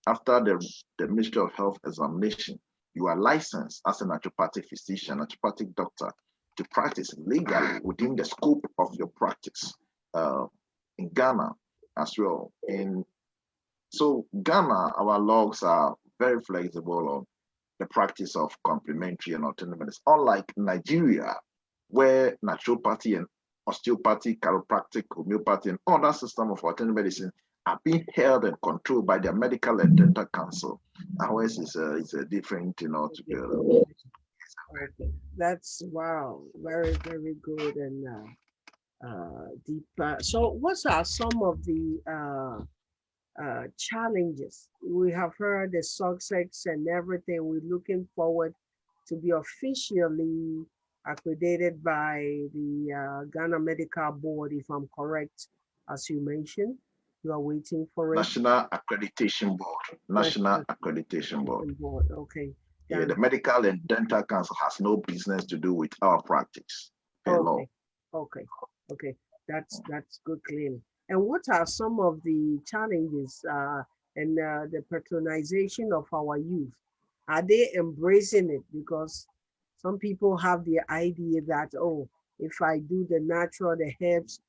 after the Ministry of Health examination, you are licensed as a naturopathic physician, naturopathic doctor, to practice legally within the scope of your practice in Ghana as well. And so Ghana, our laws are very flexible on the practice of complementary and alternative medicine, unlike Nigeria, where naturopathy and osteopathy, chiropractic, homeopathy, and other systems of alternative medicine are being held and controlled by the Medical and Dental Council. Ours is a different thing altogether. Okay. That's wow, very, very good and deep. So, what are some of the challenges? We have heard the success and everything. We're looking forward to be officially accredited by the Ghana Medical Board, if I'm correct, as you mentioned. You are waiting for it. National Accreditation Board. National Accreditation Board. Okay. Yeah, the Medical and Dental Council has no business to do with our practice. Okay. Okay. That's good, clearly. And what are some of the challenges and the patronization of our youth? Are they embracing it? Because some people have the idea that, oh, if I do the natural, the herbs,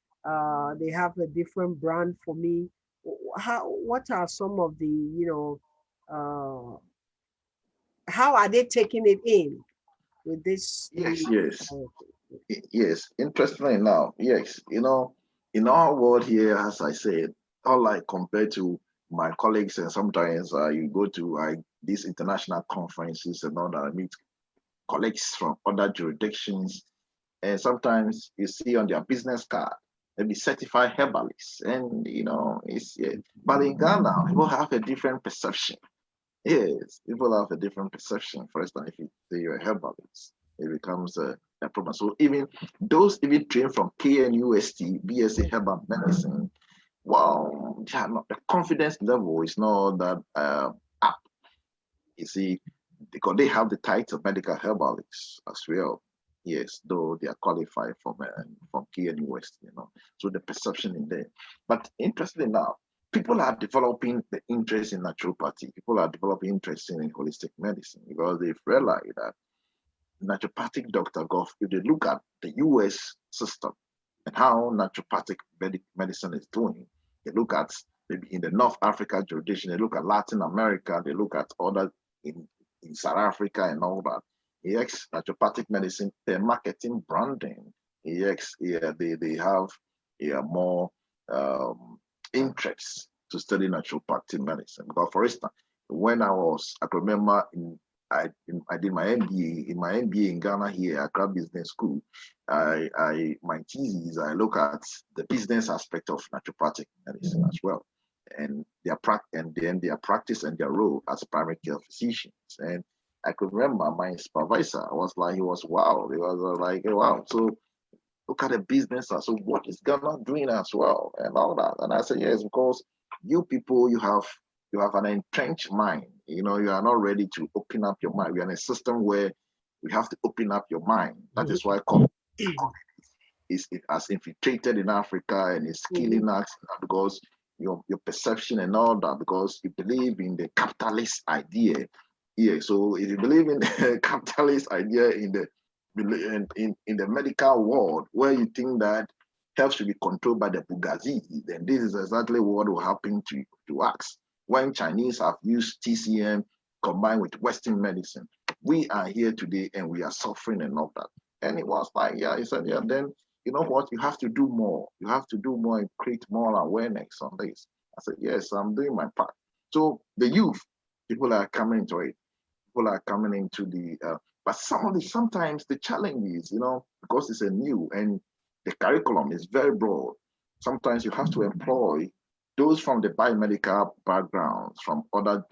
they have a different brand for me. What are some of the, how are they taking it in with this? Yes. Interestingly enough, yes. In our world here, as I said, unlike compared to my colleagues, and sometimes you go to these international conferences and all that, I meet colleagues from other jurisdictions, and sometimes you see on their business card, maybe certified herbalists, and but in Ghana, people have a different perception. Yes, people have a different perception. For instance, if you say you're a herbalist, it becomes a problem. So those trained from KNUST, BSc Herbal Medicine, well, the confidence level is not that up. You see, because they have the title medical herbalist as well. Yes, though they are qualified from KNUST, so the perception in there. But interestingly enough, people are developing the interest in naturopathy. People are developing interest in holistic medicine because they've realized that naturopathic doctor, if they look at the US system and how naturopathic medicine is doing, they look at maybe in the North Africa jurisdiction, they look at Latin America, they look at other in South Africa and all that. EX naturopathic medicine, their marketing branding, EX, yeah, they have more interest to study naturopathic medicine. Because for instance, when I can remember in I did my MBA. In my MBA in Ghana here, Accra Business School, my thesis, I look at the business aspect of naturopathic medicine as well, and then their practice and their role as primary care physicians. And I could remember my supervisor was like, he was wow. He was like, wow. So look at the business. So what is Ghana doing as well and all that? And I said, yes, because you people, you have an entrenched mind. You know, you are not ready to open up your mind. We are in a system where we have to open up your mind. That is why COVID it has infiltrated in Africa and is killing us because your perception and all that, because you believe in the capitalist idea. Yeah, so if you believe in the capitalist idea in the medical world, where you think that health should be controlled by the bourgeoisie, then this is exactly what will happen to us. When Chinese have used TCM combined with Western medicine, we are here today and we are suffering and all that. And it was like, yeah, he said, yeah, then you know what, you have to do more. You have to do more and create more awareness on this. I said, yes, I'm doing my part. So the youth, people are coming into it. People are coming into but sometimes the challenge is, because it's a new and the curriculum is very broad. Sometimes you have to employ those from the biomedical backgrounds, from other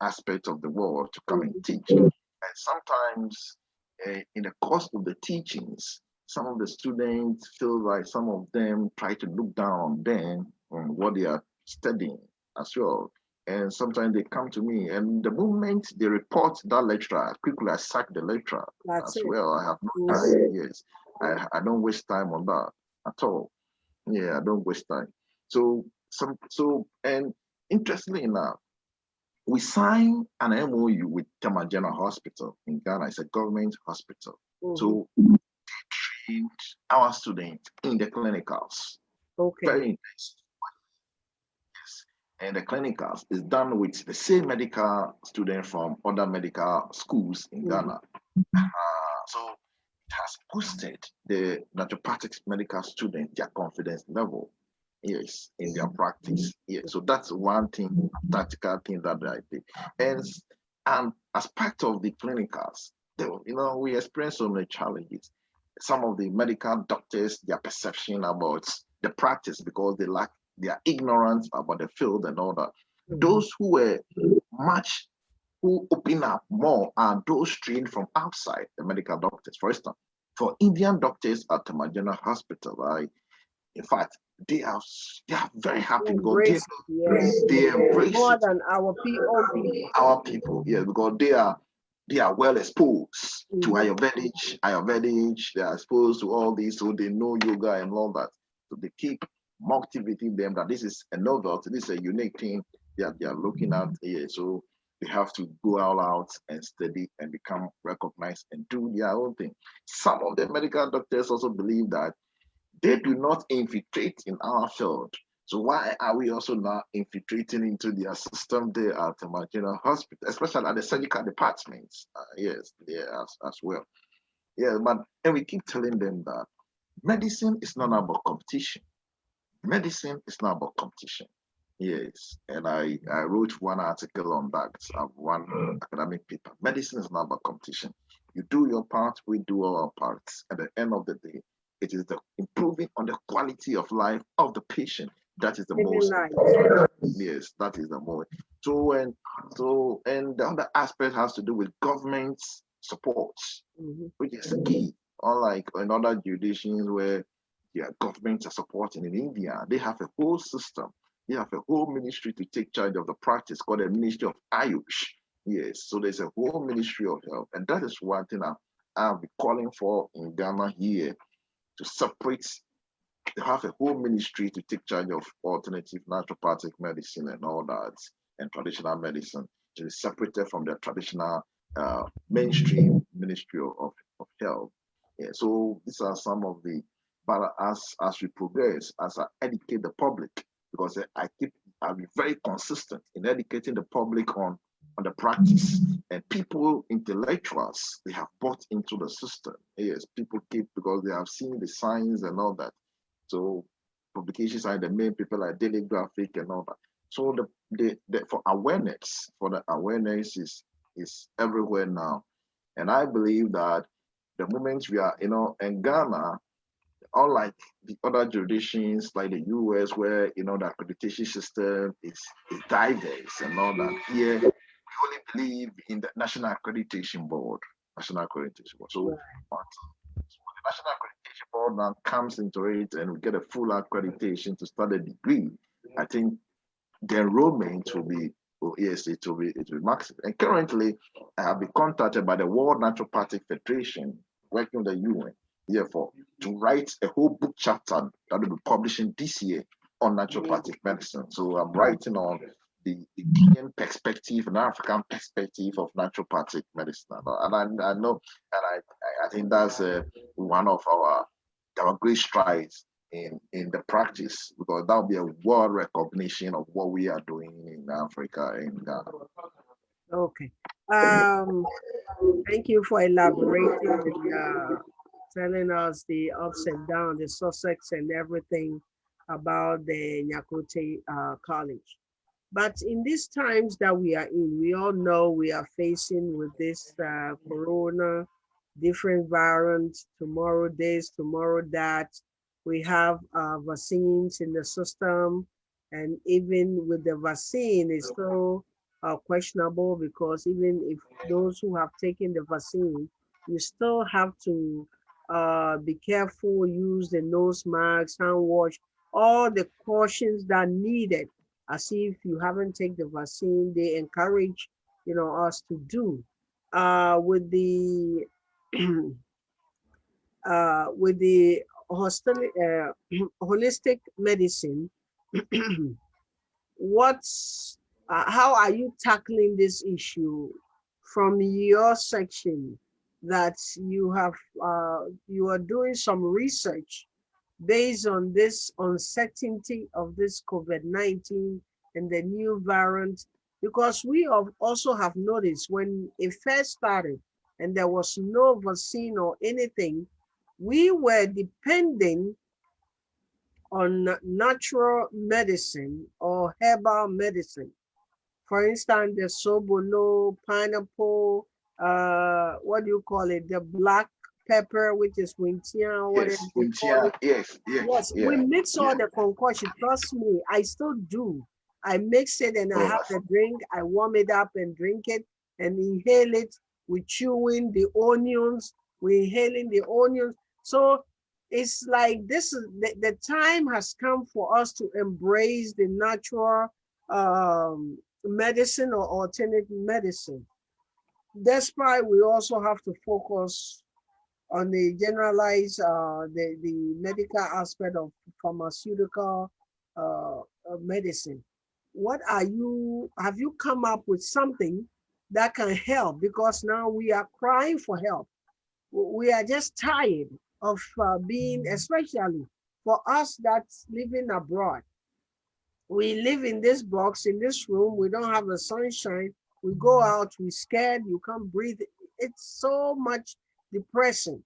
aspects of the world to come and teach. And sometimes in the course of the teachings, some of the students feel like some of them try to look down on them on what they are studying as well. And sometimes they come to me, and the moment they report that lecturer, quickly I sack the lecturer as well. I have no time. Yes, I don't waste time on that at all. Yeah, I don't waste time. And interestingly enough, we signed an MOU with Tamajana Hospital in Ghana. It's a government hospital. So they trained our students in the clinicals. Okay. Very nice. Yes. And the clinicals is done with the same medical student from other medical schools in Ghana. So it has boosted the naturopathic medical student, their confidence level. Yes, in their practice. Yes, so that's one thing, practical thing that I did. And as part of the clinicals, we experience so many challenges. Some of the medical doctors, their perception about the practice, because they are ignorant about the field and all that. Those who open up more are those trained from outside, the medical doctors. For instance, for Indian doctors at the Majana Hospital, in fact, they are very happy because they embrace more than our people. Our people, yeah, because they are well exposed to Ayurvedic, they are exposed to all this, so they know yoga and all that. So they keep motivating them that this is a novelty, this is a unique thing that they are looking at here. So they have to go all out and study and become recognized and do their own thing. Some of the medical doctors also believe that they do not infiltrate in our field. So why are we also now infiltrating into their system there at the Marginal Hospital, especially at the surgical departments? Yes, as well. Yeah, and we keep telling them that medicine is not about competition. Medicine is not about competition. Yes, and I wrote one article on that, one academic paper. Medicine is not about competition. You do your part, we do our parts. At the end of the day, it is the improving on the quality of life of the patient. That is the most important. Yes, that is the most. And the other aspect has to do with government support, which is key. Unlike in other jurisdictions where governments are supporting in India, they have a whole system. They have a whole ministry to take charge of the practice called the Ministry of Ayush. Yes, so there's a whole Ministry of Health, and that is one thing I'll be calling for in Ghana here, to separate, to have a whole ministry to take charge of alternative naturopathic medicine and all that, and traditional medicine, to be separated from the traditional mainstream Ministry of Health. Yeah, so these are some of the, but as we progress, as I educate the public, because I'll be very consistent in educating the public on the practice, and people, intellectuals, they have bought into the system. Yes, people because they have seen the signs and all that. So publications are the main people like Daily Graphic and all that. So the awareness is is everywhere now. And I believe that the moment we are, in Ghana, unlike the other jurisdictions like the US, where the accreditation system is diverse and all that, here we only believe in the National Accreditation Board. National Accreditation Board. So, the National Accreditation Board now comes into it and we get a full accreditation to start a degree. I think the enrollment will be, oh, yes, it will be massive. And currently, I have been contacted by the World Naturopathic Federation, working with the UN, therefore, to write a whole book chapter that will be publishing this year on naturopathic medicine. So I'm writing on the Kenyan perspective and African perspective of naturopathic medicine. And I know, and I think that's one of our great strides in the practice, because that'll be a world recognition of what we are doing in Africa and Ghana. Okay. Thank you for elaborating and telling us the ups and downs, the success and everything about the Nyakotey College. But in these times that we are in, we all know we are facing with this corona, different variants, tomorrow this, tomorrow that. We have vaccines in the system, and even with the vaccine, it's still questionable, because even if those who have taken the vaccine, you still have to be careful, use the nose mask, hand wash, all the cautions that are needed, as if you haven't taken the vaccine, they encourage us to do. With the with the holistic medicine, what's how are you tackling this issue from your section, that you are doing some research based on this uncertainty of this COVID-19 and the new variant? Because we also have noticed when it first started and there was no vaccine or anything, we were depending on natural medicine or herbal medicine. For instance, the sobolo, pineapple, what do you call it? The black pepper, which is wintian, whatever Yes, they call it. yes, Yes, we yeah, mix all yeah. the concoction. Trust me, I still do. I mix it and I Oh, have the drink. I warm it up and drink it and inhale it. We chewing the onions. We inhaling the onions. So it's like this is the time has come for us to embrace the natural medicine or alternate medicine. Despite we also have to focus on the generalized, the medical aspect of pharmaceutical medicine. Have you come up with something that can help? Because now we are crying for help. We are just tired of being, especially for us that's living abroad. We live in this box, in this room. We don't have the sunshine. We go out, we're scared. You can't breathe. It's so much depressing.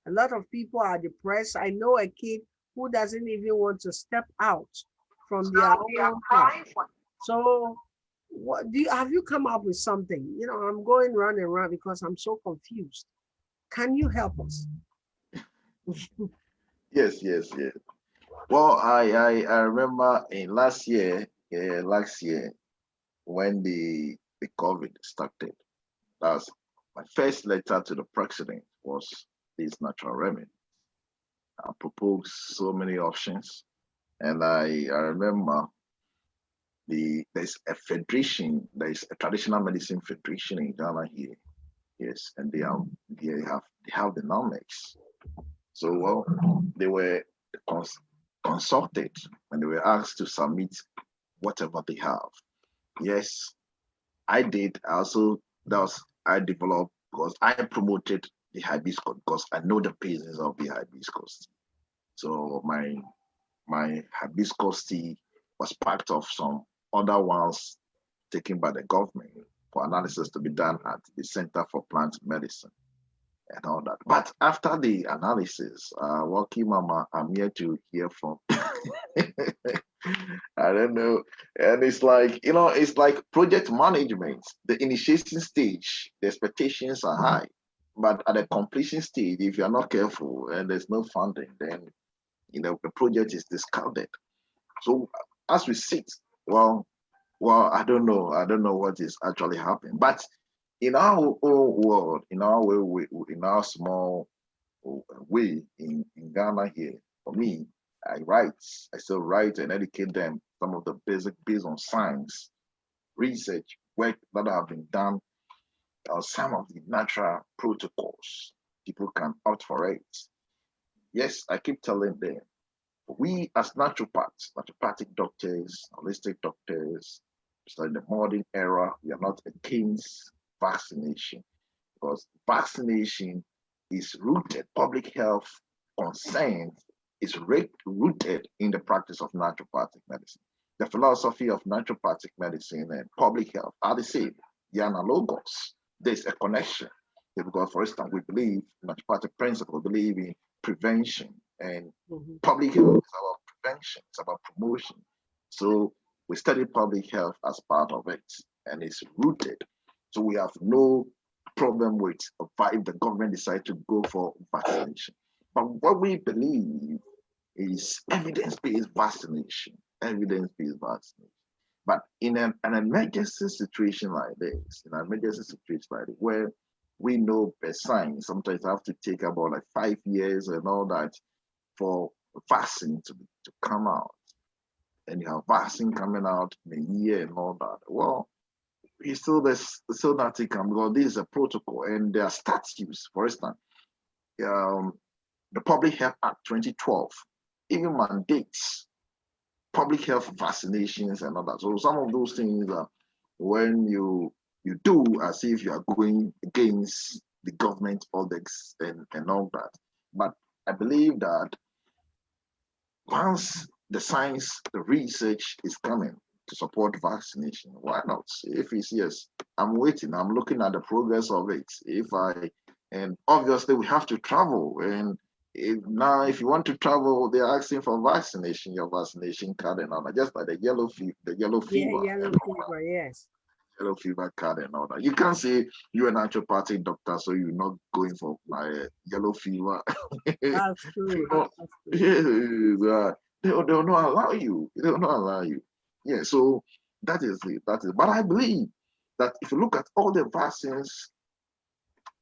A lot of people are depressed. I know a kid who doesn't even want to step out from their own house. So, what do you have you come up with something? I'm going round and round because I'm so confused. Can you help us? yes, yes, yes. Well, I remember in last year when the COVID started, that's my first letter to the president was this natural remedy. I proposed so many options, and I remember there's a federation, there's a traditional medicine federation in Ghana here. Yes, and they have the knowledge. So they were consulted and they were asked to submit whatever they have. Yes, I did. I developed because I promoted the hibiscus because I know the business of the hibiscus. So my hibiscus tea was part of some other ones taken by the government for analysis to be done at the Center for Plant Medicine. and all that. But after the analysis, Walkie Mama, I'm here to hear from. I don't know. And it's like, it's like project management. The initiation stage, the expectations are high. But at the completion stage, if you're not careful and there's no funding, then, the project is discarded. So as we sit, well, I don't know. I don't know what is actually happening. But in our own world, in our way, in our small way in Ghana here, for me, I still write and educate them some of the basic based on science, research, work that have been done, some of the natural protocols. People can opt for it. Yes, I keep telling them, we as naturopaths, naturopathic doctors, holistic doctors, so in the modern era, we are not against vaccination because vaccination is rooted, public health concern is rooted in the practice of naturopathic medicine. The philosophy of naturopathic medicine and public health are the same. They are analogous. There's a connection. Because, for instance, we believe in naturopathic principle, believe in prevention, and public health is about prevention, it's about promotion. So we study public health as part of it, and it's rooted. So we have no problem with if the government decide to go for vaccination. But what we believe is evidence-based vaccination, evidence-based vaccination. But in an emergency situation like this, where we know per science, sometimes I have to take about like 5 years and all that for vaccine to come out. And you have vaccine coming out in a year and all that. Well, there's still nothing come because this is a protocol and there are statutes. For instance, the Public Health Act 2012 even mandates public health vaccinations and all that. So some of those things are when you do as if you are going against the government orders and all that. But I believe that once the science, the research is coming to support vaccination, why not? If it's yes, I'm waiting, I'm looking at the progress of it. And obviously we have to travel. And if you want to travel, they're asking for vaccination, your vaccination card and all that, just like the yellow fever. Yellow fever, yes. Yellow fever card and all that. You can't say you're a naturopathic doctor, so you're not going for my yellow fever. That's true. Yeah, they'll not allow you. They'll not allow you. Yeah, so that is it. But I believe that if you look at all the vaccines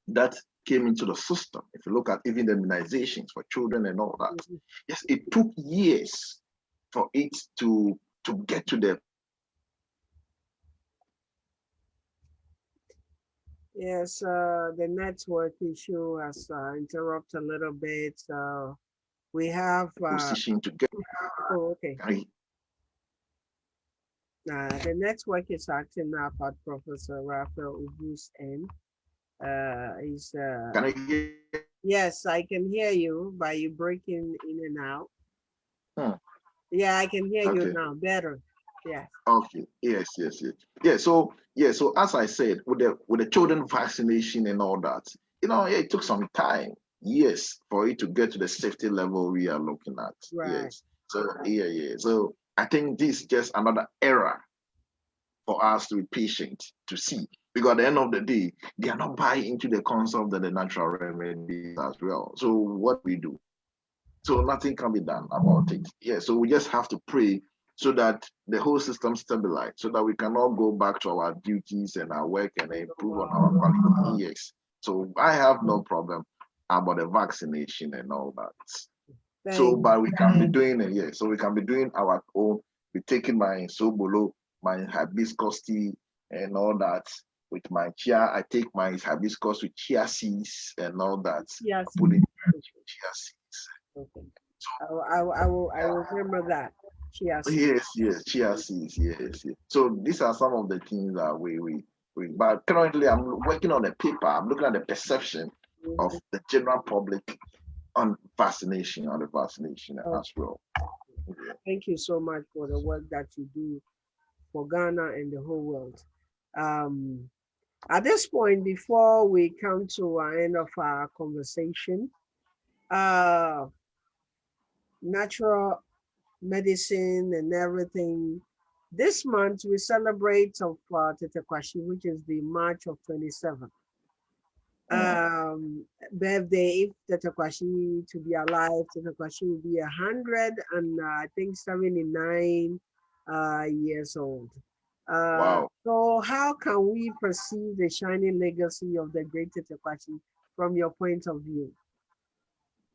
that came into the system, if you look at even the immunizations for children and all that, yes, it took years for it to get to the. Yes, the network issue has interrupted a little bit. We have position to get. Oh, okay. The network is acting up at Professor Raphael Ubu's end. Can I hear? Yes, I can hear you, but you breaking in and out. Yeah, I can hear you now better. Yeah. Okay. Yes. Yeah. So as I said, with the children vaccination and all that, it took some time, years, for it to get to the safety level we are looking at. Right. Yes. So yeah. So I think this is just another era for us to be patient to see. Because at the end of the day, they are not buying into the concept of the natural remedies as well. So what we do? So nothing can be done about it. Yeah. So we just have to pray so that the whole system stabilizes, so that we can all go back to our duties and our work and improve on our quality. Yes. So I have no problem about the vaccination and all that. So, but we can be doing it, yeah. So we can be doing our own, be taking my sobolo, my hibiscus tea and all that. With my chia, I take my hibiscus with chia seeds and all that. Yes. Put it in chia seeds. Okay. I will remember that. Chia seeds. Yes, chia seeds, yes. So these are some of the things that we but currently I'm working on a paper. I'm looking at the perception of the general public on vaccination, as well. Thank you so much for the work that you do for Ghana and the whole world. At this point, before we come to our end of our conversation, uh, natural medicine and everything. This month we celebrate of Tetekwashi, which is the March of 27th. Mm. Birthday, if Tetekwashi to be alive, Tetekwashi will be 100 and I think 79 years old. Wow. So how can we perceive the shining legacy of the great Tetekwashi from your point of view?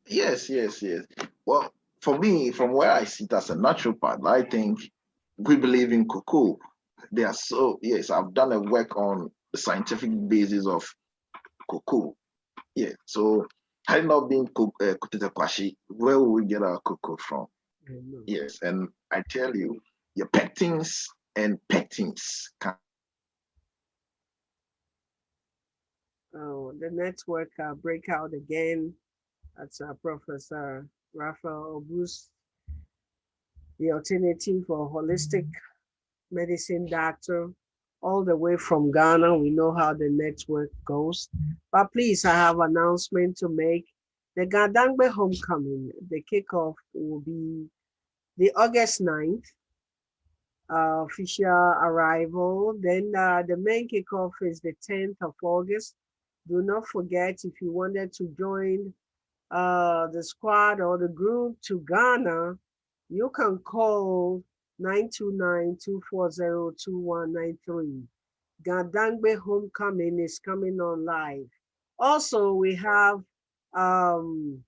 Yes, yes, yes. Well, for me, from where I sit as a naturopath, I think we believe in cocoa. They are so, yes, I've done a work on the scientific basis of cocoa. Yeah, so had it not been Kutete Kwashi, where will we get our cocoa from? I know. Yes, and I tell you, your pectins and pectins can. Oh, the network breakout again. That's Professor Raphael Obus, the alternative for holistic medicine doctor, all the way from Ghana. We know how the network goes. But please, I have an announcement to make. The Gadangbe homecoming, the kickoff will be the August 9th, official arrival. Then the main kickoff is the 10th of August. Do not forget if you wanted to join the squad or the group to Ghana, you can call 929-240-2193. Gadangbe Homecoming is coming on live. Also, we have um,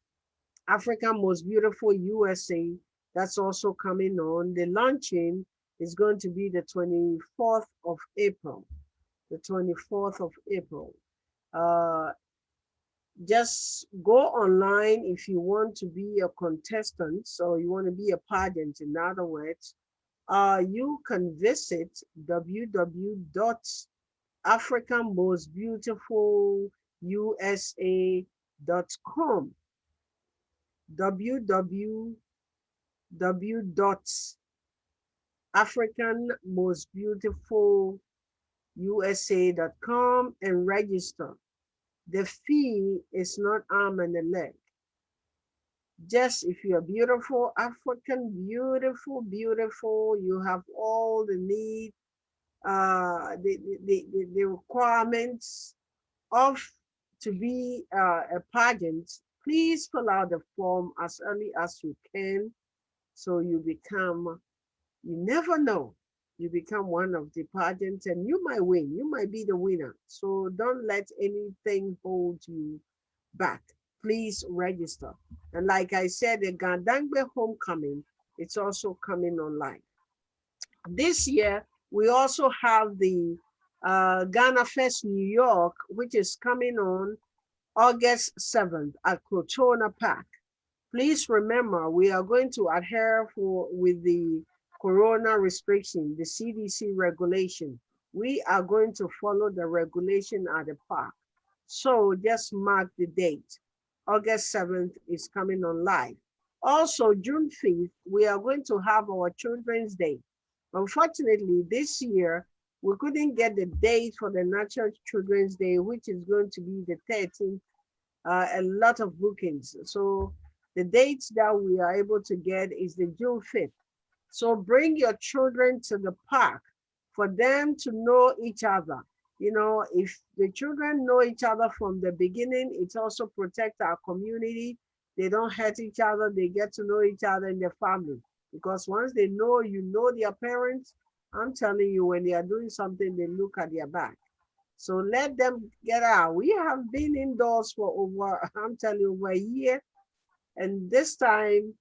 Africa Most Beautiful USA that's also coming on. The launching is going to be the 24th of April. The 24th of April. Uh, just go online if you want to be a contestant or you want to be a pageant, in other words. You can visit www.africanmostbeautifulusa.com. www.africanmostbeautifulusa.com and register. The fee is not arm and a leg. Just if you're beautiful, African, beautiful, beautiful, you have all the need, the requirements of to be a pageant, please fill out the form as early as you can so you never know, you become one of the pageants and you might win, you might be the winner. So don't let anything hold you back. Please register. And like I said, the Gandangbe Homecoming, it's also coming online. This year, we also have the Ghana Fest New York, which is coming on August 7th at Crotona Park. Please remember, we are going to adhere with the corona restriction, the CDC regulation. We are going to follow the regulation at the park. So just mark the date. August 7th is coming on live. Also, June 5th, we are going to have our Children's Day. Unfortunately, this year, we couldn't get the date for the Natural Children's Day, which is going to be the 13th. A lot of bookings. So the dates that we are able to get is the June 5th. So bring your children to the park for them to know each other. You know, if the children know each other from the beginning, it also protects our community. They don't hurt each other. They get to know each other in their family. Because once they know you know their parents, I'm telling you, when they are doing something, they look at their back. So let them get out. We have been indoors for over, I'm telling you, over a year. And this time,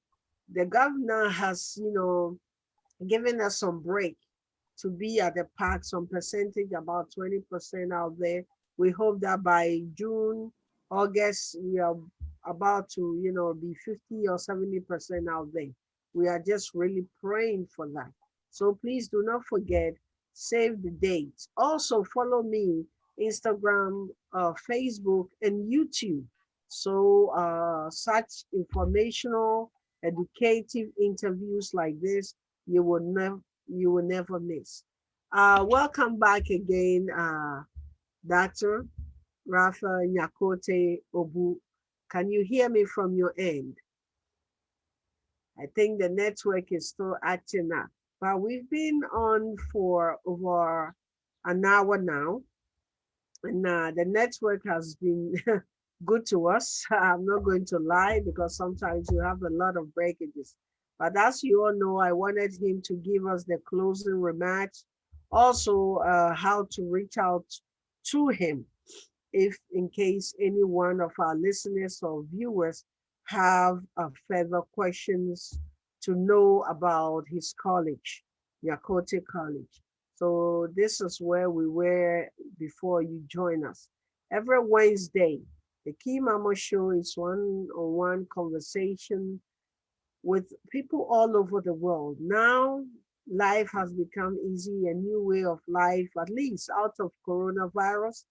the governor has, given us some break to be at the park, some percentage, about 20% out there. We hope that by June, August, we are about to, be 50 or 70% out there. We are just really praying for that. So please do not forget, save the dates. Also follow me, Instagram, Facebook, and YouTube. So such informational, educative interviews like this, you will never miss. Welcome back again, Dr. Raphael Nyakotey Obu. Can you hear me from your end? I think the network is still acting up. But we've been on for over an hour now, and the network has been good to us. I'm not going to lie because sometimes you have a lot of breakages. But as you all know, I wanted him to give us the closing remarks, also how to reach out to him if in case any one of our listeners or viewers have further questions to know about his college, Nyakotey College. So this is where we were before you join us. Every Wednesday, the Key Mama Show is one-on-one conversation with people all over the world. Now, life has become easy, a new way of life, at least out of coronavirus.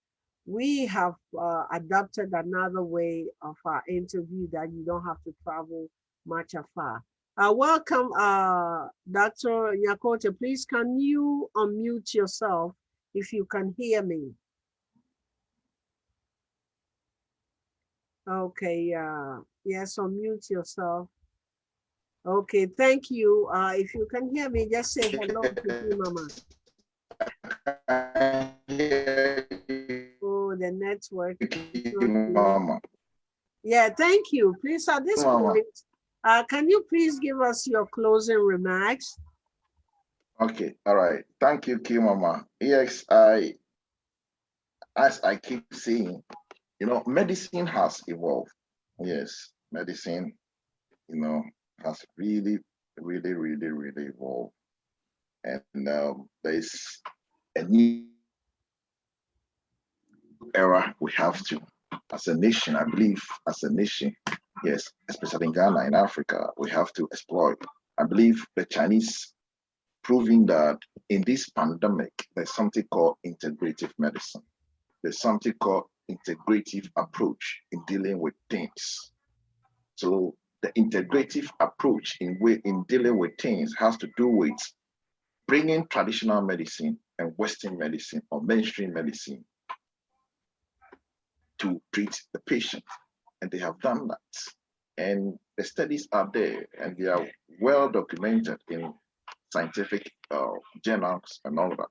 We have adopted another way of our interview that you don't have to travel much afar. Welcome, Dr. Nyakotey. Please, can you unmute yourself if you can hear me? Okay, yes, unmute yourself. Okay, thank you. If you can hear me, just say hello to me, Mama. Oh, the network is not good. Yeah, thank you. Please, at this point, can you please give us your closing remarks? Okay, all right. Thank you, Kimama. Yes, as I keep saying, medicine has evolved. Yes, medicine, has really, really, really, really evolved. And there's a new era we have to, as a nation, I believe, as a nation, yes, especially in Ghana, in Africa, we have to exploit. I believe the Chinese proving that in this pandemic, there's something called integrative medicine. There's something called integrative approach in dealing with things. So the integrative approach in dealing with things has to do with bringing traditional medicine and Western medicine or mainstream medicine to treat the patient. And they have done that. And the studies are there and they are well documented in scientific journals and all that.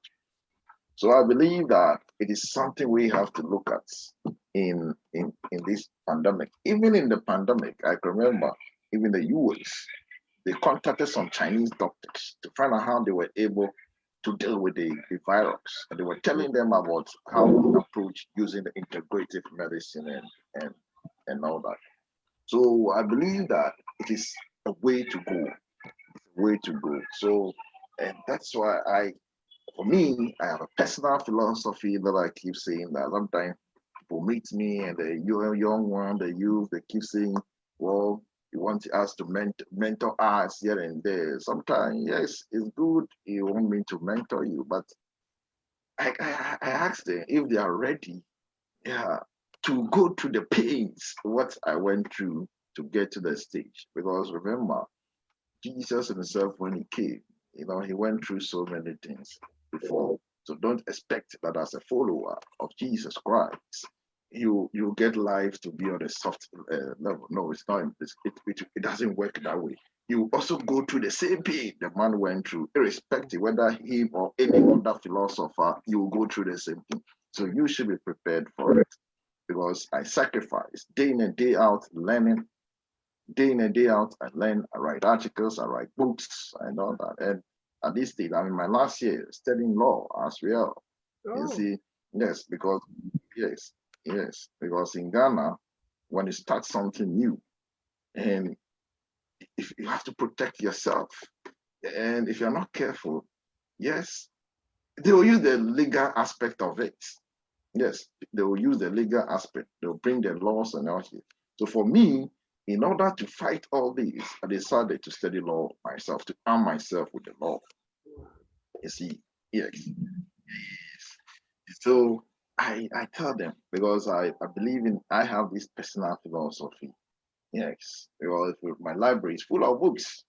So I believe that it is something we have to look at in this pandemic. Even in the pandemic, I can remember even the US, they contacted some Chinese doctors to find out how they were able to deal with the virus. And they were telling them about how to approach using the integrative medicine and all that. So I believe that it is a way to go, way to go. So, and that's why for me, I have a personal philosophy that I keep saying that sometimes people meet me and the young one, the youth, they keep saying, well, you want us to mentor us here and there. Sometimes, yes, it's good. You want me to mentor you, but I ask them if they are ready, yeah, to go through the pains, what I went through to get to the stage. Because remember, Jesus himself, when he came, he went through so many things before. So don't expect that as a follower of Jesus Christ, you get life to be on a soft level. No, it's not. It doesn't work that way. You also go through the same pain the man went through, irrespective whether him or any other philosopher, you will go through the same thing. So you should be prepared for it. Because I sacrifice day in and day out learning, day in and day out, I learn, I write articles, I write books, and all that. And at this stage, I'm in my last year studying law as well. Oh. You see, yes, because in Ghana, when you start something new, and if you have to protect yourself, and if you're not careful, yes, they will use the legal aspect of it. Yes, they will use the legal aspect. They'll bring the laws and all here. So for me, in order to fight all these, I decided to study law myself, to arm myself with the law. You see, yes. So I tell them, because I believe I have this personal philosophy. Yes, because my library is full of books.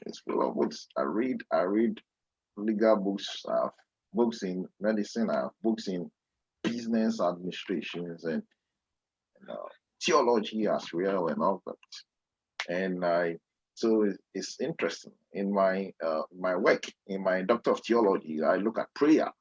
It's full of books. I read legal books. I have books in medicine. I have books in business administrations and theology as well and all that. And so it's interesting. In my work, in my doctor of theology, I look at prayer.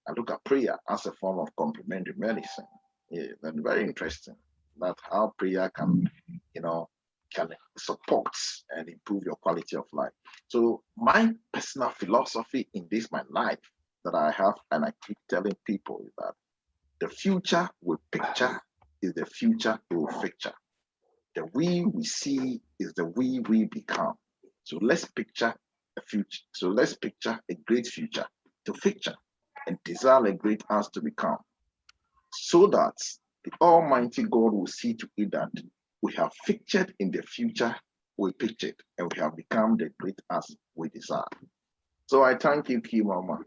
I look at prayer as a form of complementary medicine. Yeah, that's very interesting. That's how prayer can, can support and improve your quality of life. So my personal philosophy in this my life that I have, and I keep telling people, is that the future we picture is the future we will picture. The we see is the we become. So let's picture a future. So let's picture a great future to picture and desire a great us to become, so that the Almighty God will see to it that we have pictured in the future we pictured and we have become the great us we desire. So I thank you, Key Mama.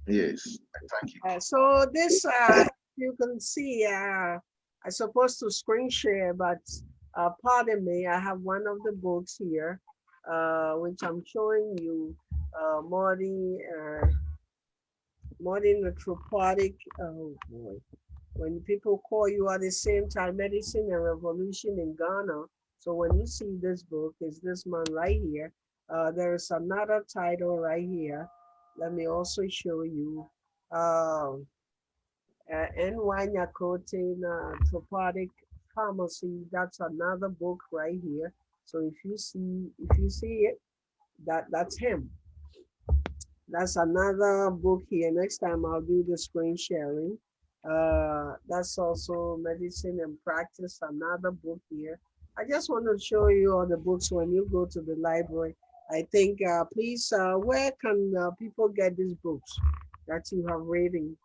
Yes, I thank you. So this, you can see, I'm supposed to screen share, but pardon me, I have one of the books here, which I'm showing you, Modern Naturopathic. Oh boy. When people call you at the same time, Medicine and Revolution in Ghana. So when you see this book, it's this man right here. There is another title right here. Let me also show you. NY Nyakotey Naturopathic Pharmacy. That's another book right here. So if you see it, that's him. That's another book here. Next time I'll do the screen sharing. That's also Medicine and Practice, another book here. I just want to show you all the books when you go to the library. I think, please, where can people get these books that you have reading?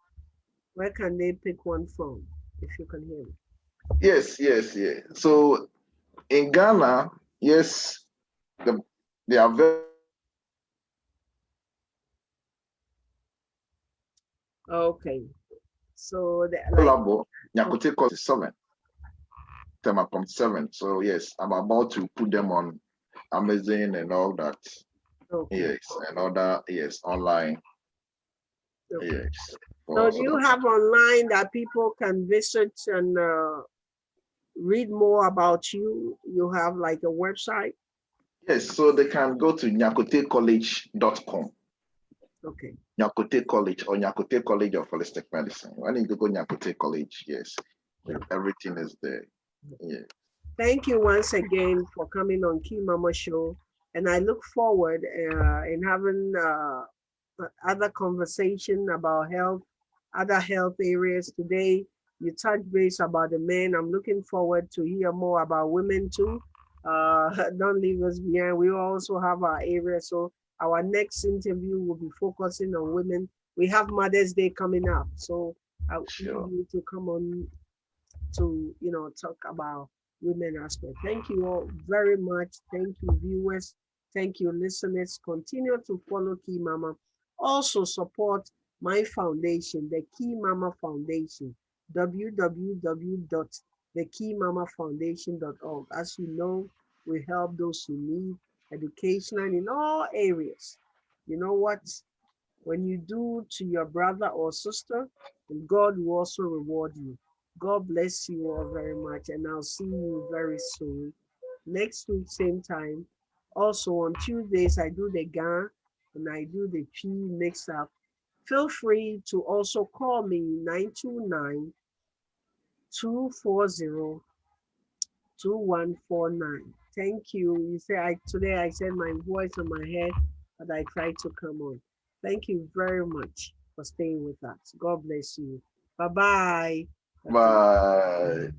Where can they pick one from, if you can hear me? Yes. So in Ghana, yes, they are very Okay. So available. Nyakotey cost is 7. Temacom 7. So yes, I'm about to put them on Amazon and all that. Okay. Yes, and other online. Okay. Yes. So do you have online that people can visit and read more about you? You have like a website? Yes, so they can go to nyakoteycollege.com. Okay. Nyakotey College or Nyakotey College of Holistic Medicine. When you go Nyakotey College, yes, everything is there. Yeah. Thank you once again for coming on Key Mama Show, and I look forward in having other conversation about health, other health areas. Today, you touch base about the men. I'm looking forward to hear more about women too. Don't leave us behind. We also have our area. So our next interview will be focusing on women. We have Mother's Day coming up. So I want you to come on to, talk about women aspect. Thank you all very much. Thank you, viewers. Thank you, listeners. Continue to follow Key Mama. Also support my foundation, the Key Mama Foundation, www.thekeymamafoundation.org. As you know, we help those who need education in all areas. You know what? When you do to your brother or sister, God will also reward you. God bless you all very much, and I'll see you very soon. Next week, same time. Also on Tuesdays, I do the GAN and I do the P mix up. Feel free to also call me 929-240-2149. Thank you. You say today I said my voice on my head, but I tried to come on. Thank you very much for staying with us. God bless you. Bye-bye. Bye.